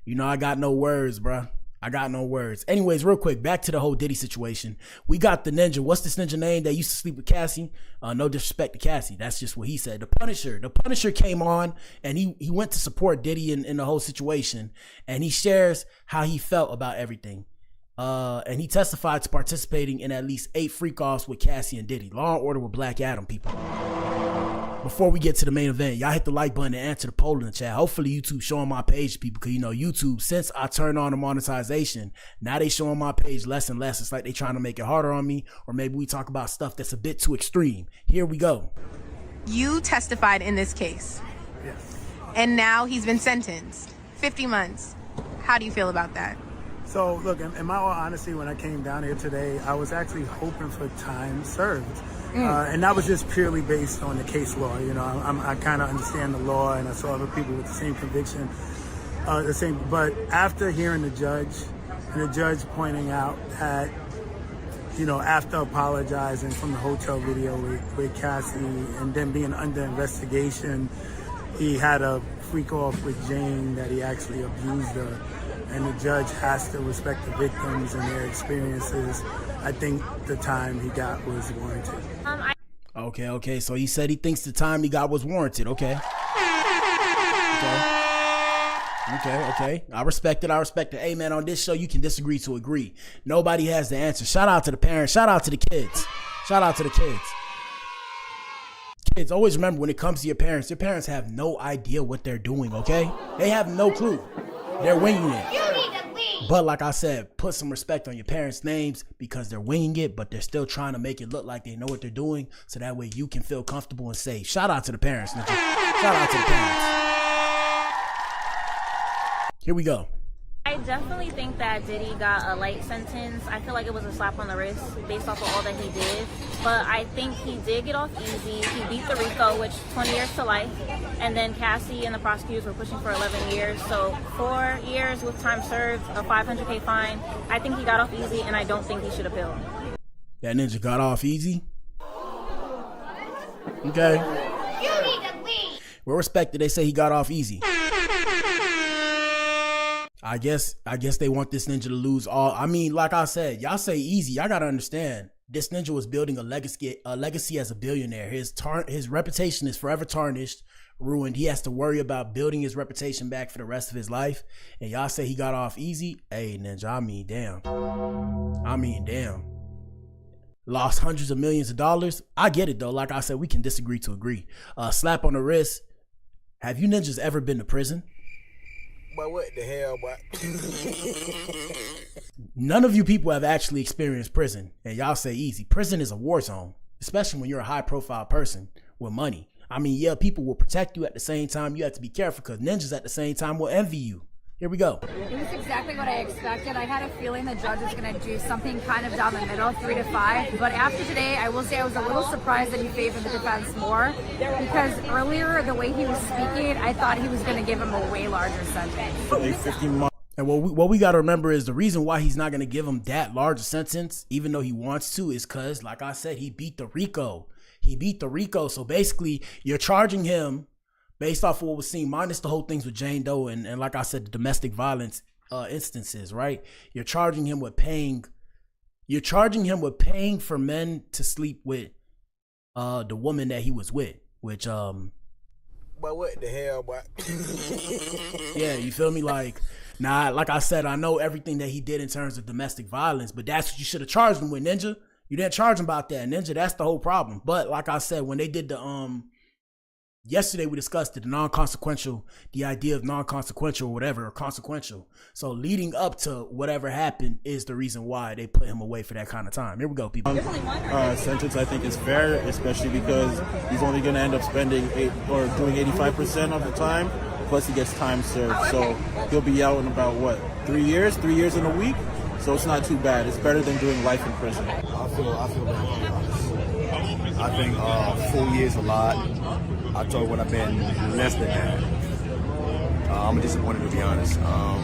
you know I got no words, bro. I got no words. Anyways, real quick, back to the whole Diddy situation. We got the ninja. What's this ninja name that used to sleep with Cassie? No disrespect to Cassie. That's just what he said. The Punisher. The Punisher came on and he went to support Diddy in the whole situation. And he shares how he felt about everything. And he testified to participating in at least 8 freak-offs with Cassie and Diddy. Law and Order with Black Adam, people. before we get to the main event, y'all hit the like button and answer the poll in the chat. Hopefully YouTube showing my page to people, because you know YouTube, since I turned on the monetization, now they showing my page less and less. It's like they trying to make it harder on me, or maybe we talk about stuff that's a bit too extreme. Here we go. You testified in this case. Yes. And now he's been sentenced 50 months. How do you feel about that? So look, in my all honesty, when I came down here today, I was actually hoping for time served. And that was just purely based on the case law. You know, I kind of understand the law, and I saw other people with the same conviction, but after hearing the judge, and the judge pointing out that, you know, after apologizing from the hotel video with Cassie and then being under investigation, he had a freak off with Jane, that he actually abused her. And the judge has to respect the victims and their experiences. I think the time he got was warranted. Okay. So he said he thinks the time he got was warranted. Okay. I respect it. Hey, man, on this show, you can disagree to agree. Nobody has the answer. Shout out to the parents. Shout out to the kids. Kids, always remember, when it comes to your parents have no idea what they're doing, okay? They have no clue. They're winging it. But like I said, put some respect on your parents' names, because they're winging it, but they're still trying to make it look like they know what they're doing, so that way you can feel comfortable and safe. Shout out to the parents. Shout out to the parents. Here we go. I definitely think that Diddy got a light sentence. I feel like it was a slap on the wrist based off of all that he did. But I think he did get off easy. He beat the RICO, which 20 years to life. And then Cassie and the prosecutors were pushing for 11 years. So 4 years with time served, a $500K fine. I think he got off easy, and I don't think he should appeal. That ninja got off easy? Okay. We'll respect it. They say he got off easy. I guess they want this ninja to lose all. I mean, like I said, y'all say easy. Y'all gotta understand, this ninja was building a legacy as a billionaire. His reputation is forever tarnished, ruined. He has to worry about building his reputation back for the rest of his life. And y'all say he got off easy? Hey, ninja, I mean, damn. Lost hundreds of millions of dollars. I get it though. Like I said, we can disagree to agree. Slap on the wrist. Have you ninjas ever been to prison? But what the hell, boy? None of you people have actually experienced prison, and y'all say easy. Prison is a war zone, especially when you're a high profile person with money. I mean, yeah, people will protect you. At the same time, you have to be careful, because ninjas at the same time will envy you. Here we go. It was exactly what I expected. I had a feeling the judge was going to do something kind of down the middle, 3 to 5. But after today, I will say I was a little surprised that he favored the defense more, because earlier, the way he was speaking, I thought he was going to give him a way larger sentence. And what we got to remember is the reason why he's not going to give him that large a sentence, even though he wants to, is because, like I said, he beat the RICO. So basically, you're charging him based off of what was seen, minus the whole things with Jane Doe and like I said, the domestic violence instances, right? You're charging him with paying for men to sleep with the woman that he was with, which But what the hell, boy? Yeah, you feel me? Like, nah, like I said, I know everything that he did in terms of domestic violence, but that's what you should have charged him with, ninja. You didn't charge him about that, ninja. That's the whole problem. But like I said, when they did the yesterday we discussed the idea of non-consequential or whatever, or consequential. So leading up to whatever happened is the reason why they put him away for that kind of time. Here we go, people. Sentence, I think, is fair, especially because he's only going to end up spending doing 85% of the time, plus he gets time served. So he'll be out in about 3 years? 3 years in a week? So it's not too bad. It's better than doing life in prison. I feel I think 4 years a lot. I told you what I've been less than that. I'm disappointed, to be honest. I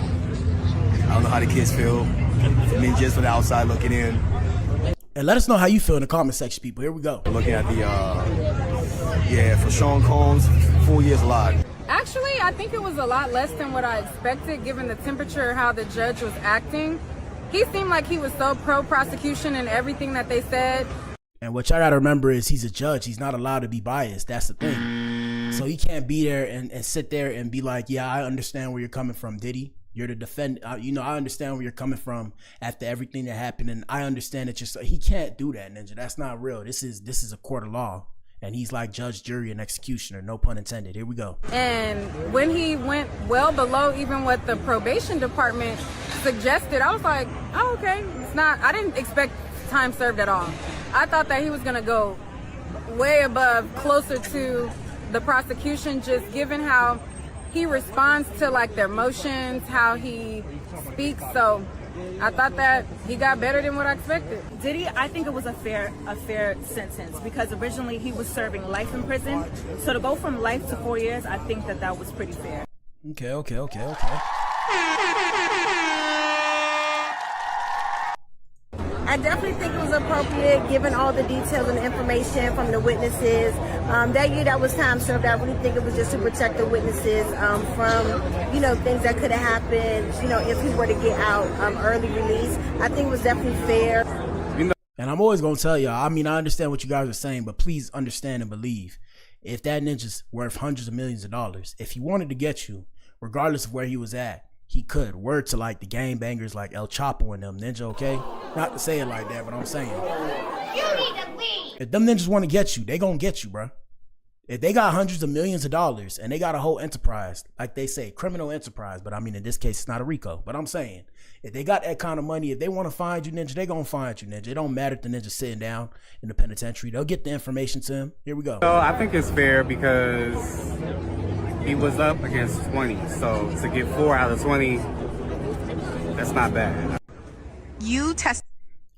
don't know how the kids feel. For me, just from the outside looking in. And let us know how you feel in the comment section, people. Here we go. Looking at for Sean Combs, 4 years a lot. Actually, I think it was a lot less than what I expected, given the temperature, how the judge was acting. He seemed like he was so pro-prosecution and everything that they said. And what y'all gotta remember is he's a judge. He's not allowed to be biased. That's the thing. So he can't be there and sit there and be like, yeah, I understand where you're coming from, Diddy. You're the defendant. I understand where you're coming from after everything that happened. And I understand that he can't do that, ninja. That's not real. This is a court of law. and he's like judge, jury, and executioner. No pun intended. Here we go. And when he went well below even what the probation department suggested, I was like, oh, okay. It's not, I didn't expect time served at all. I thought that he was going to go way above, closer to the prosecution, just given how he responds to like their motions, how he speaks. So I thought that he got better than what I expected. Diddy, I think it was a fair sentence because originally he was serving life in prison. So to go from life to 4 years, I think that was pretty fair. Okay. I definitely think it was appropriate given all the details and the information from the witnesses. That year that was time served, I really think it was just to protect the witnesses from, you know, things that could have happened, you know, if he were to get out early release. I think it was definitely fair. And I'm always going to tell y'all, I mean, I understand what you guys are saying, but please understand and believe. If that ninja's worth hundreds of millions of dollars, if he wanted to get you, regardless of where he was at, he could. Word to like the gang bangers like El Chapo and them, Ninja, okay? Not to say it like that, but I'm saying. You need to leave. If them ninjas want to get you, they gonna get you, bro. If they got hundreds of millions of dollars and they got a whole enterprise, like they say, criminal enterprise, but I mean, in this case, it's not a RICO. But I'm saying, if they got that kind of money, if they want to find you, Ninja, they gonna find you, Ninja. It don't matter if the Ninja's sitting down in the penitentiary. They'll get the information to him. Here we go. So I think it's fair because he was up against 20. So to get 4 out of 20, that's not bad.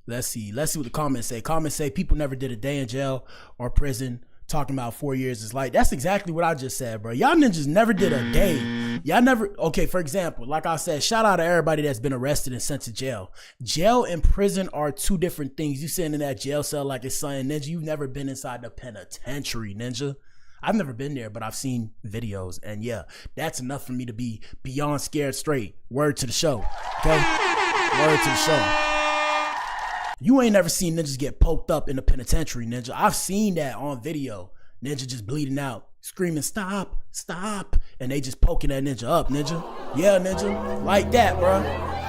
Let's see what the comments say. Comments say people never did a day in jail or prison. Talking about 4 years is like, that's exactly what I just said, bro. Y'all ninjas never did a day. Y'all never, okay, for example, like I said, shout out to everybody that's been arrested and sent to jail. Jail and prison are two different things. You sitting in that jail cell like it's something, Ninja. You've never been inside the penitentiary, Ninja. I've never been there, but I've seen videos. And yeah, that's enough for me to be beyond scared straight. Word to the show, okay? Word to the show. You ain't never seen ninjas get poked up in the penitentiary, Ninja. I've seen that on video. Ninja just bleeding out, screaming, stop, stop. And they just poking that ninja up, Ninja. Yeah, Ninja. Like that, bro.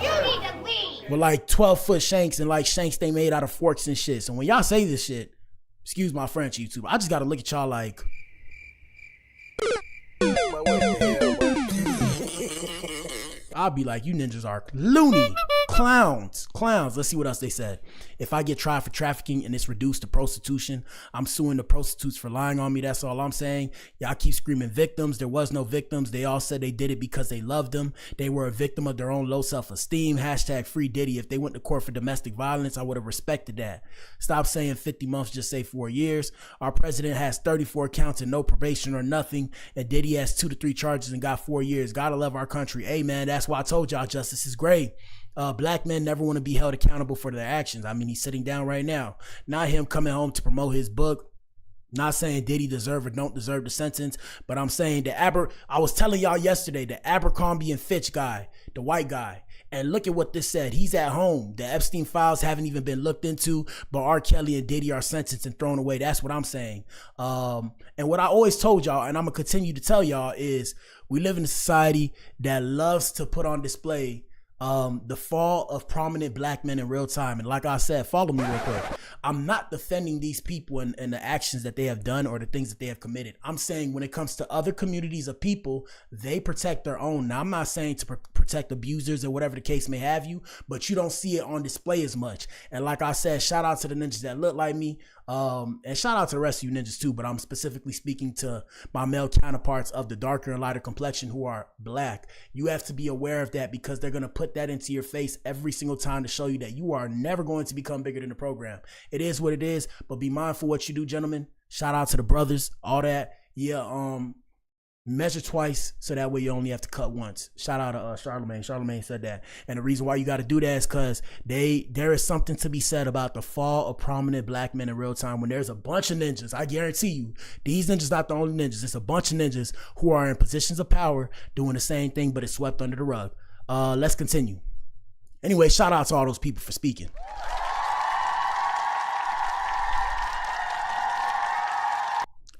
You need to leave. With like 12-foot shanks and like shanks they made out of forks and shit. So when y'all say this shit, excuse my French, YouTube, I just gotta look at y'all like... I'll be like, you ninjas are loony. Clowns. Let's see what else they said. If I get tried for trafficking and it's reduced to prostitution, I'm suing the prostitutes for lying on me. That's all I'm saying. Y'all keep screaming victims. There was no victims. They all said they did it because they loved them. They were a victim of their own low self-esteem. Hashtag free Diddy. If they went to court for domestic violence, I would have respected that. Stop saying 50 months, just say 4 years. Our president has 34 counts and no probation or nothing. And Diddy has 2 to 3 charges and got 4 years. Gotta love our country. Hey man, that's why I told y'all justice is great. Black men never want to be held accountable for their actions. I mean, he's sitting down right now. Not him coming home to promote his book. Not saying did he deserve or don't deserve the sentence, but I'm saying I was telling y'all yesterday, the Abercrombie and Fitch guy, the white guy, and look at what this said. He's at home. The Epstein files haven't even been looked into, but R. Kelly and Diddy are sentenced and thrown away. That's what I'm saying. And what I always told y'all, and I'm gonna continue to tell y'all, is we live in a society that loves to put on display the fall of prominent black men in real time. And like I said, follow me real quick. I'm not defending these people and the actions that they have done or the things that they have committed. I'm saying when it comes to other communities of people, they protect their own. Now, I'm not saying to protect abusers or whatever the case may have you, but you don't see it on display as much. And like I said, shout out to the ninjas that look like me. And shout out to the rest of you ninjas too, but I'm specifically speaking to my male counterparts of the darker and lighter complexion who are black. You have to be aware of that because they're going to put that into your face every single time to show you that you are never going to become bigger than the program. It is what it is, but be mindful what you do, gentlemen. Shout out to the brothers, all that. Yeah, measure twice so that way you only have to cut once. Shout out to Charlemagne. Charlemagne said that. And the reason why you got to do that is because there is something to be said about the fall of prominent black men in real time when there's a bunch of ninjas. I guarantee you, these ninjas not the only ninjas. It's a bunch of ninjas who are in positions of power doing the same thing, but it's swept under the rug. Let's continue. Anyway, shout out to all those people for speaking.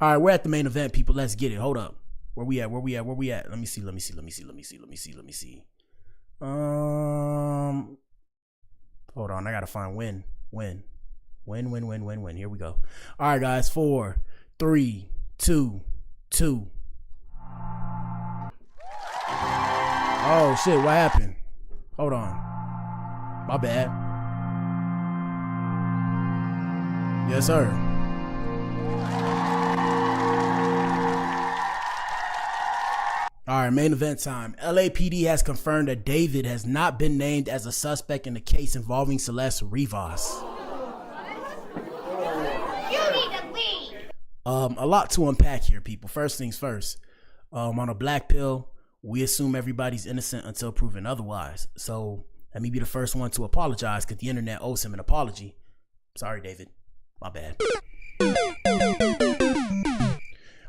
All right, we're at the main event, people. Let's get it. Hold up. Where we at? Let me see. Hold on. I gotta find win. Here we go. All right, guys. 4, 3, 2, 2. Oh shit, what happened? Hold on. My bad. Yes, sir. All right, main event time. LAPD has confirmed that David has not been named as a suspect in the case involving Celeste Rivas. A lot to unpack here, people. First things first. On a black pill, we assume everybody's innocent until proven otherwise. So let me be the first one to apologize because the internet owes him an apology. Sorry, David. My bad.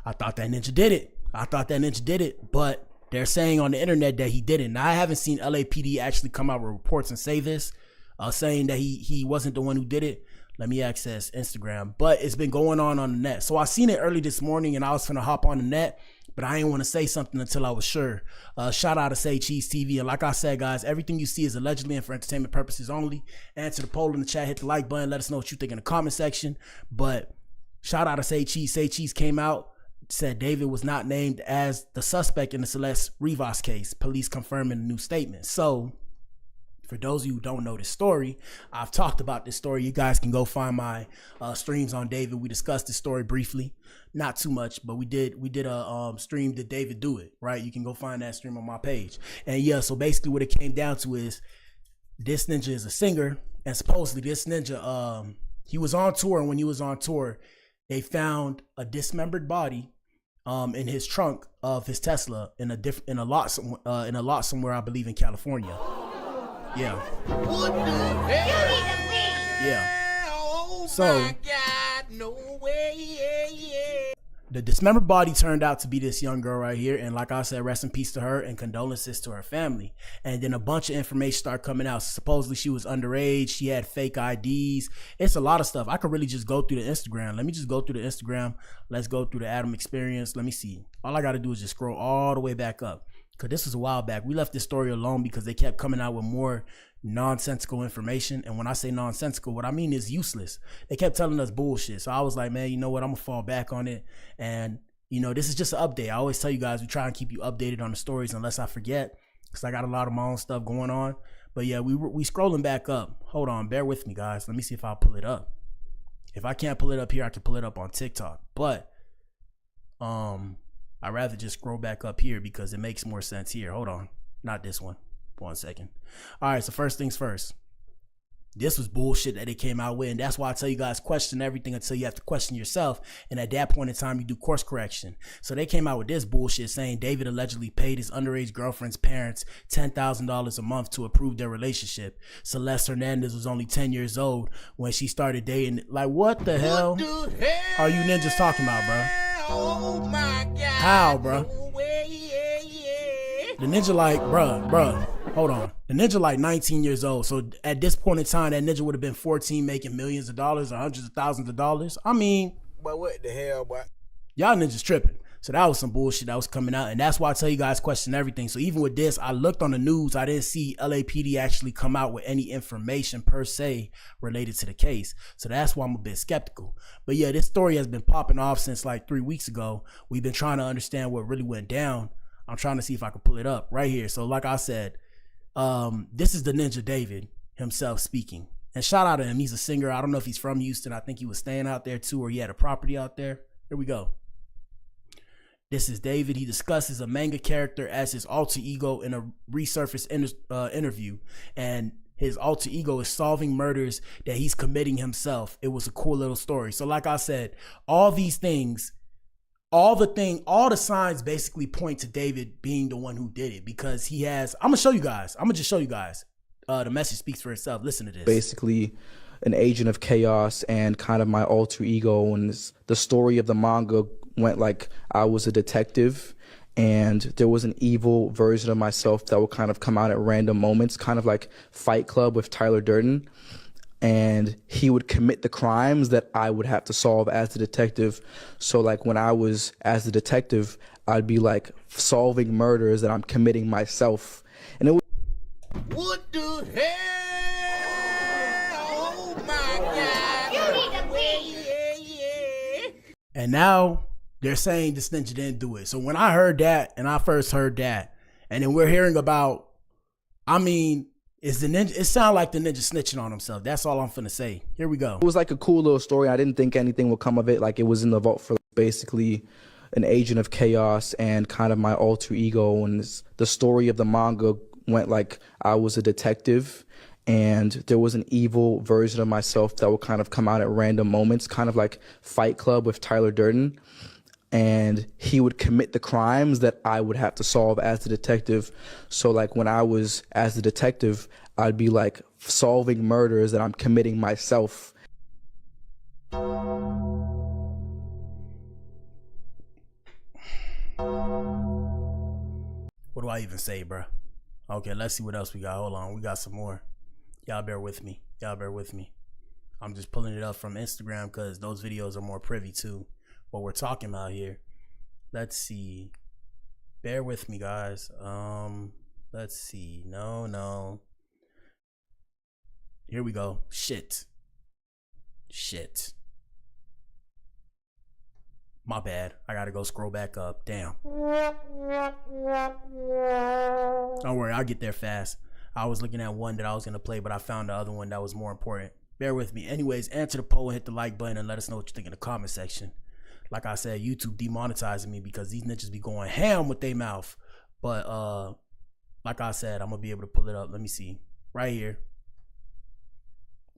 I thought that ninja did it. But they're saying on the internet that he didn't. Now, I haven't seen LAPD actually come out with reports and say this, saying that he wasn't the one who did it. Let me access Instagram. But it's been going on the net. So I seen it early this morning and I was finna hop on the net, but I didn't want to say something until I was sure. Shout out to Say Cheese TV. And like I said, guys, everything you see is allegedly and for entertainment purposes only. Answer the poll in the chat, hit the like button, let us know what you think in the comment section. But shout out to Say Cheese. Say Cheese came out, said David was not named as the suspect in the Celeste Rivas case. Police confirming a new statement. So for those of you who don't know this story, I've talked about this story. You guys can go find my streams on David. We discussed this story briefly, not too much, but we did a stream. Did David do it? Right? You can go find that stream on my page. And yeah, so basically what it came down to is this ninja is a singer, and supposedly this ninja, he was on tour, and when he was on tour, they found a dismembered body in his trunk of his Tesla in a lot somewhere, I believe in California. Yeah. What the hell? Yeah. Oh so my God, no way. The dismembered body turned out to be this young girl right here, and like I said, rest in peace to her and condolences to her family. And then a bunch of information started coming out. Supposedly she was underage, she had fake IDs. It's a lot of stuff. I could really just go through the Instagram. Let me just go through the Instagram. Let's go through the Adam experience. Let me see. All I got to do is just scroll all the way back up. Because this was a while back. We left this story alone because they kept coming out with more nonsensical information. And when I say nonsensical, what I mean is useless. They kept telling us bullshit. So I was like, man, you know what? I'm going to fall back on it. And, you know, this is just an update. I always tell you guys, we try and keep you updated on the stories unless I forget. Because I got a lot of my own stuff going on. But yeah, we scrolling back up. Hold on. Bear with me, guys. Let me see if I'll pull it up. If I can't pull it up here, I can pull it up on TikTok. But, I'd rather just scroll back up here because it makes more sense here. Hold on. Not this one. 1 second. All right, so first things first. This was bullshit that they came out with, and that's why I tell you guys question everything until you have to question yourself, and at that point in time, you do course correction. So they came out with this bullshit saying David allegedly paid his underage girlfriend's parents $10,000 a month to approve their relationship. Celeste Hernandez was only 10 years old when she started dating. Like, what the hell are you ninjas talking about, bro? Oh my God. How, bro? The ninja like, bruh, hold on. The ninja like 19 years old. So at this point in time, that ninja would have been 14 making millions of dollars or hundreds of thousands of dollars. I mean, but what the hell, boy? Y'all ninjas tripping. So that was some bullshit that was coming out. And that's why I tell you guys question everything. So even with this, I looked on the news. I didn't see LAPD actually come out with any information per se related to the case. So that's why I'm a bit skeptical. But yeah, this story has been popping off since like 3 weeks ago. We've been trying to understand what really went down. I'm trying to see if I can pull it up right here. So like I said, this is the Ninja David himself speaking. And shout out to him. He's a singer. I don't know if he's from Houston. I think he was staying out there too, or he had a property out there. Here we go. This is David. He discusses a manga character as his alter ego in a resurfaced interview. And his alter ego is solving murders that he's committing himself. It was a cool little story. So like I said, all these things, all the signs basically point to David being the one who did it, because he has, I'm gonna show you guys. I'm gonna just show you guys. The message speaks for itself. Listen to this. Basically an agent of chaos and kind of my alter ego. And the story of the manga went like I was a detective and there was an evil version of myself that would kind of come out at random moments, kind of like Fight Club with Tyler Durden. And he would commit the crimes that I would have to solve as the detective. So like when I was as the detective, I'd be like solving murders that I'm committing myself. And it was what the hell? And now they're saying this ninja didn't do it. So when I heard that, and I first heard that, and then we're hearing about, I mean, is the ninja, it sounded like the ninja snitching on himself. That's all I'm finna say. Here we go. It was like a cool little story. I didn't think anything would come of it. Like, it was in the vault for basically an agent of chaos and kind of my alter ego. And the story of the manga went like I was a detective and there was an evil version of myself that would kind of come out at random moments, kind of like Fight Club with Tyler Durden. And he would commit the crimes that I would have to solve as the detective. So like when I was as the detective, I'd be like solving murders that I'm committing myself. What do I even say, bruh? Okay, let's see what else we got. Hold on, we got some more. Y'all bear with me. Y'all bear with me. I'm just pulling it up from Instagram because those videos are more privy to what we're talking about here. Let's see. Bear with me, guys. Let's see. No. Here we go. Shit. My bad. I gotta go scroll back up. Damn. Don't worry, I'll get there fast. I was looking at one that I was gonna play, but I found the other one that was more important. Bear with me. Anyways, answer the poll and hit the like button and let us know what you think in the comment section. Like I said, YouTube demonetizing me because these ninjas be going ham with their mouth. But like I said, I'm gonna be able to pull it up. Let me see. Right here.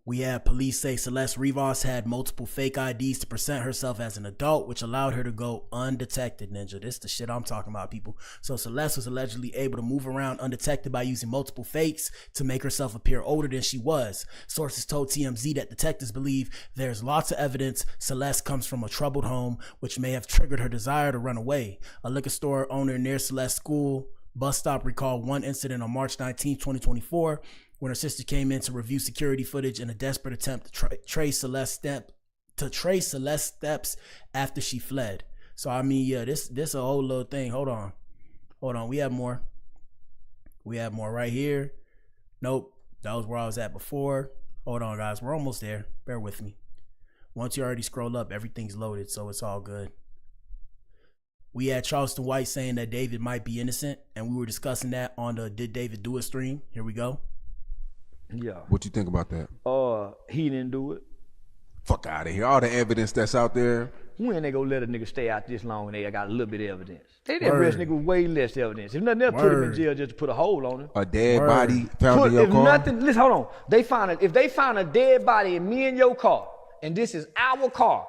We had police say Celeste Rivas had multiple fake IDs to present herself as an adult, which allowed her to go undetected, ninja. This is the shit I'm talking about, people. So Celeste was allegedly able to move around undetected by using multiple fakes to make herself appear older than she was. Sources told TMZ that detectives believe there's lots of evidence Celeste comes from a troubled home, which may have triggered her desire to run away. A liquor store owner near Celeste's school bus stop recalled one incident on March 19, 2024, when her sister came in to review security footage in a desperate attempt to trace Celeste's steps after she fled. So I mean, yeah, this a whole little thing. Hold on, we have more. Right here. Nope, that was where I was at before. Hold on, guys, we're almost there. Bear with me. Once you already scroll up, everything's loaded, so it's all good. We had Charleston White saying that David might be innocent, and we were discussing that on the Did David Do It stream. Here we go. Yeah. What you think about that? He didn't do it. Fuck out of here. All the evidence that's out there. When they gonna let a nigga stay out this long and they got a little bit of evidence? They didn't arrest nigga with way less evidence. If nothing else, put him in jail just to put a hole on him. A dead body found in your car? Listen, hold on. If they found a dead body in me and your car, and this is our car,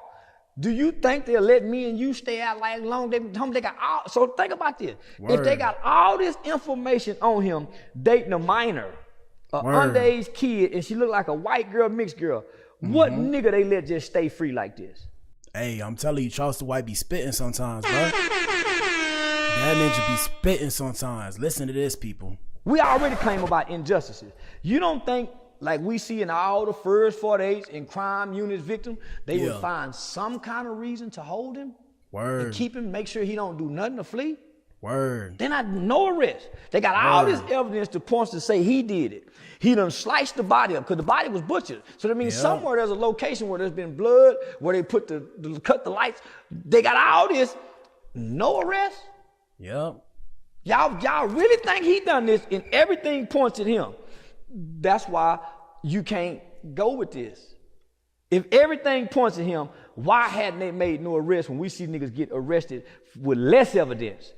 do you think they'll let me and you stay out like long? They got all, so think about this. If they got all this information on him dating a minor, underage kid, and she look like a white girl, mixed girl. What nigga they let just stay free like this? Hey, I'm telling you, Charleston White be spitting sometimes, bro. That ninja be spitting sometimes. Listen to this, people. We already claim about injustices. You don't think, like we see in all the first 48s and crime units victim, they would find some kind of reason to hold him? And keep him, make sure he don't do nothing to flee? They're not no arrest. They got all this evidence to point to say he did it. He done sliced the body up because the body was butchered. So that means somewhere there's a location where there's been blood, where they put cut the lights. They got all this, no arrest. Y'all really think he done this, and everything points at him. That's why you can't go with this. If everything points at him, why hadn't they made no arrest when we see niggas get arrested with less evidence?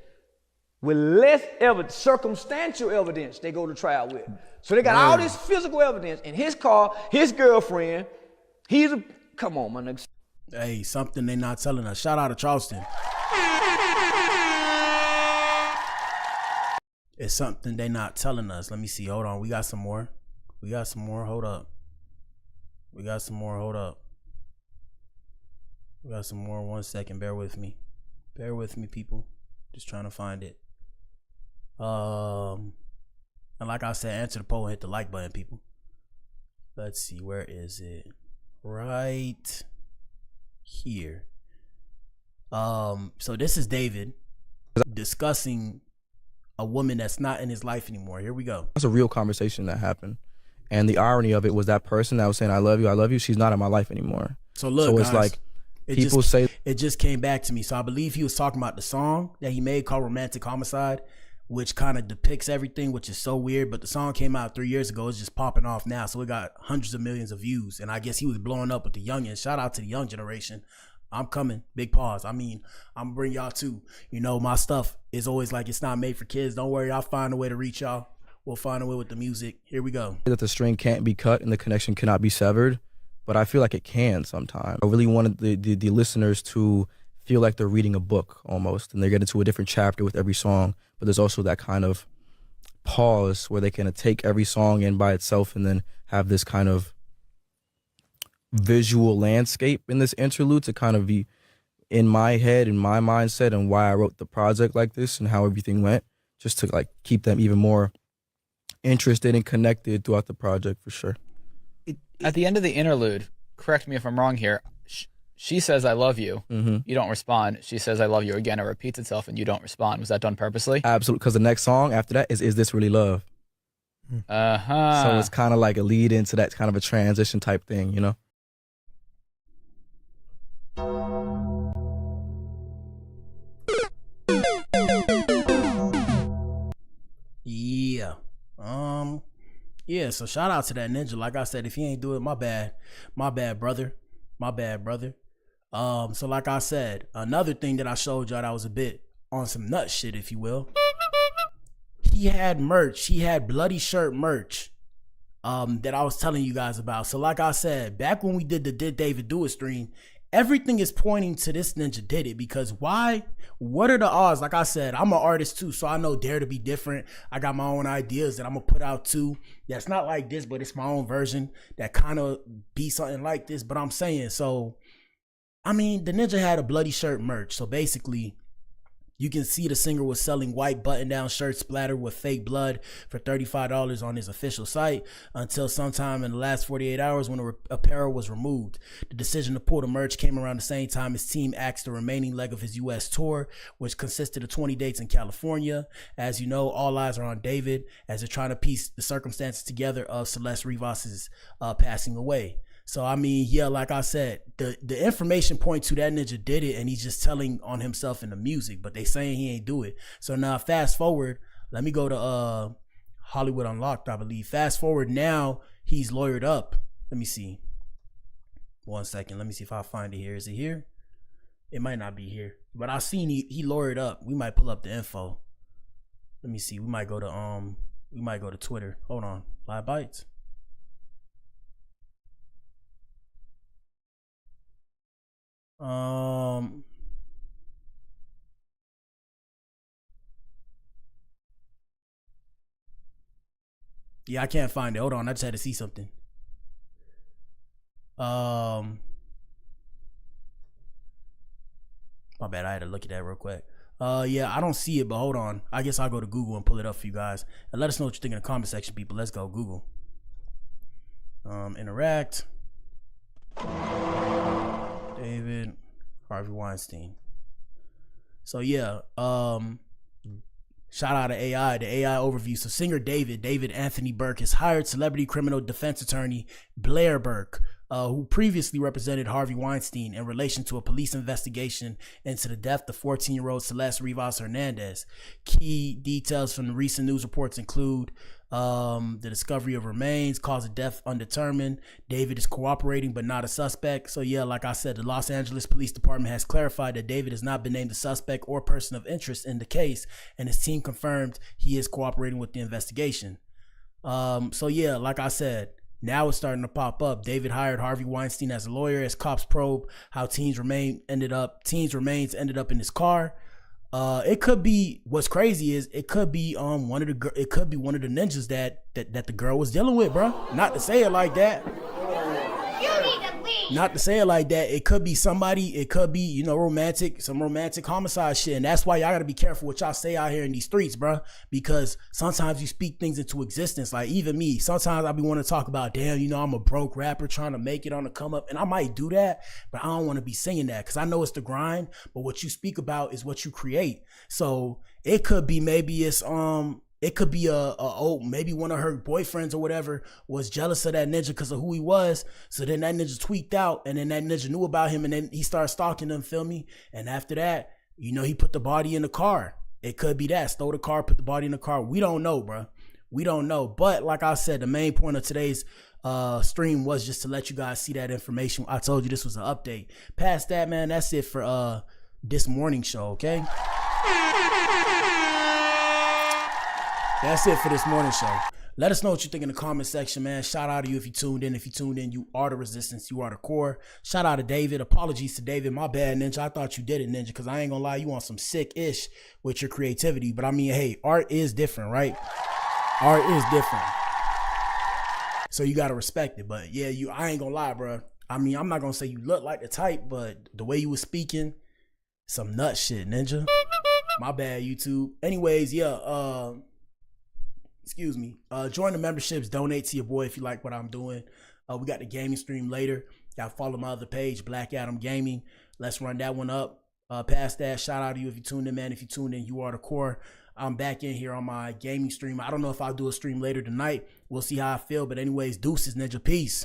With less evidence, circumstantial evidence they go to trial with. So they got all this physical evidence in his car, his girlfriend. Come on, my nigga. Hey, something they not telling us. Shout out to Charleston. It's something they not telling us. Let me see. Hold on. We got some more. Hold up. We got some more. One second. Bear with me. People. Just trying to find it. And like I said, answer the poll and hit the like button, people. Let's see, where is it? Right here. So this is David discussing a woman that's not in his life anymore. Here we go. That's a real conversation that happened. And the irony of it was that person that was saying, I love you, she's not in my life anymore. So look, so it's guys, like, It just came back to me. So I believe he was talking about the song that he made called Romantic Homicide, which kind of depicts everything, which is so weird. But the song came out 3 years ago. It's just popping off now. So it got hundreds of millions of views. And I guess he was blowing up with the youngins. Shout out to the young generation. I'm coming. Big pause. I mean, I'm gonna bring y'all too. You know, my stuff is always like, it's not made for kids. Don't worry. I'll find a way to reach y'all. We'll find a way with the music. Here we go. That the string can't be cut and the connection cannot be severed, but I feel like it can sometimes. I really wanted the listeners to feel like they're reading a book almost, and they get into a different chapter with every song, but there's also that kind of pause where they can take every song in by itself and then have this kind of visual landscape in this interlude to kind of be in my head, in my mindset, and why I wrote the project like this and how everything went, just to like keep them even more interested and connected throughout the project for sure. At the end of the interlude, correct me if I'm wrong here, she says, I love you. You don't respond. She says, I love you again. It repeats itself and you don't respond. Was that done purposely? Absolutely, because the next song after that is This Really Love? So it's kind of like a lead into that kind of a transition type thing, you know? Yeah, so shout out to that ninja. Like I said, if he ain't do it, my bad brother. So like I said, another thing that I showed y'all that was a bit on some nut shit, if you will. He had merch. He had bloody shirt merch that I was telling you guys about. So like I said, back when we did the Did David Do It stream, everything is pointing to this ninja did it, because why? What are the odds? Like I said, I'm an artist too, so I know Dare to Be Different. I got my own ideas that I'm gonna put out too. That's not like this, but it's my own version that kind of be something like this. But I'm saying, so I mean, the ninja had a bloody shirt merch. So basically, you can see the singer was selling white button-down shirts splattered with fake blood for $35 on his official site until sometime in the last 48 hours when the apparel was removed. The decision to pull the merch came around the same time his team axed the remaining leg of his U.S. tour, which consisted of 20 dates in California. As you know, all eyes are on David as they're trying to piece the circumstances together of Celeste Rivas' passing away. So, I mean, yeah, like I said, the information point to that ninja did it, and he's just telling on himself in the music, but they saying he ain't do it. So now fast forward, let me go to Hollywood Unlocked, I believe. Fast forward, now he's lawyered up. Let me see. 1 second. Let me see if I find it here. Is it here? It might not be here, but I seen he lawyered up. We might pull up the info. Let me see. We might go to Twitter. Hold on. Live Bites. Yeah, I can't find it. Hold on, I just had to see something. My bad, I had to look at that real quick. Yeah, I don't see it, but hold on. I guess I'll go to Google and pull it up for you guys. And let us know what you think in the comment section, people. Let's go, Google. Interact. David Harvey Weinstein. So yeah, shout out to AI, the AI overview. So singer David Anthony Burke has hired celebrity criminal defense attorney Blac Burke, who previously represented Harvey Weinstein in relation to a police investigation into the death of 14-year-old Celeste Rivas Hernandez. Key details from the recent news reports include the discovery of remains, cause of death undetermined. David is cooperating but not a suspect. So yeah, like I said, the Los Angeles Police Department has clarified that David has not been named a suspect or person of interest in the case, and his team confirmed he is cooperating with the investigation. So yeah, like I said, now it's starting to pop up. David hired Harvey Weinstein as a lawyer as cops probe how teens' remains ended up in his car. It could be, what's crazy is it could be one of the ninjas that the girl was dealing with, bro. Not to say it like that. Not to say it like that. It could be somebody, it could be, you know, some romantic homicide shit. And that's why y'all gotta be careful what y'all say out here in these streets, bro. Because sometimes you speak things into existence. Like even me, sometimes I be wanting to talk about, damn, you know, I'm a broke rapper trying to make it on the come up. And I might do that, but I don't want to be saying that because I know it's the grind. But what you speak about is what you create. So it could be maybe it's It could be maybe one of her boyfriends or whatever was jealous of that ninja because of who he was. So then that ninja tweaked out, and then that ninja knew about him, and then he started stalking him, feel me? And after that, you know, he put the body in the car. It could be that. Stole the car, put the body in the car. We don't know, bro. We don't know. But like I said, the main point of today's stream was just to let you guys see that information. I told you this was an update. Past that, man, that's it for this morning show, okay? That's it for this morning show. Let us know what you think in the comment section, man. Shout out to you if you tuned in. If you tuned in, you are the resistance. You are the core. Shout out to David. Apologies to David. My bad, Ninja. I thought you did it, Ninja, because I ain't gonna lie, you on some sick-ish with your creativity. But I mean, hey, art is different, right? Art is different. So you gotta respect it. But yeah, I ain't gonna lie, bro. I mean, I'm not gonna say you look like the type, but the way you was speaking, some nut shit, Ninja. My bad, YouTube. Anyways, yeah, excuse me. Join the memberships, donate to your boy if you like what I'm doing. We got the gaming stream later. Y'all follow my other page, Black Adam Gaming. Let's run that one up. Past that, shout out to you if you tuned in, man. If you tuned in, you are the core. I'm back in here on my gaming stream. I don't know if I'll do a stream later tonight. We'll see how I feel. But anyways, deuces, Ninja. Peace.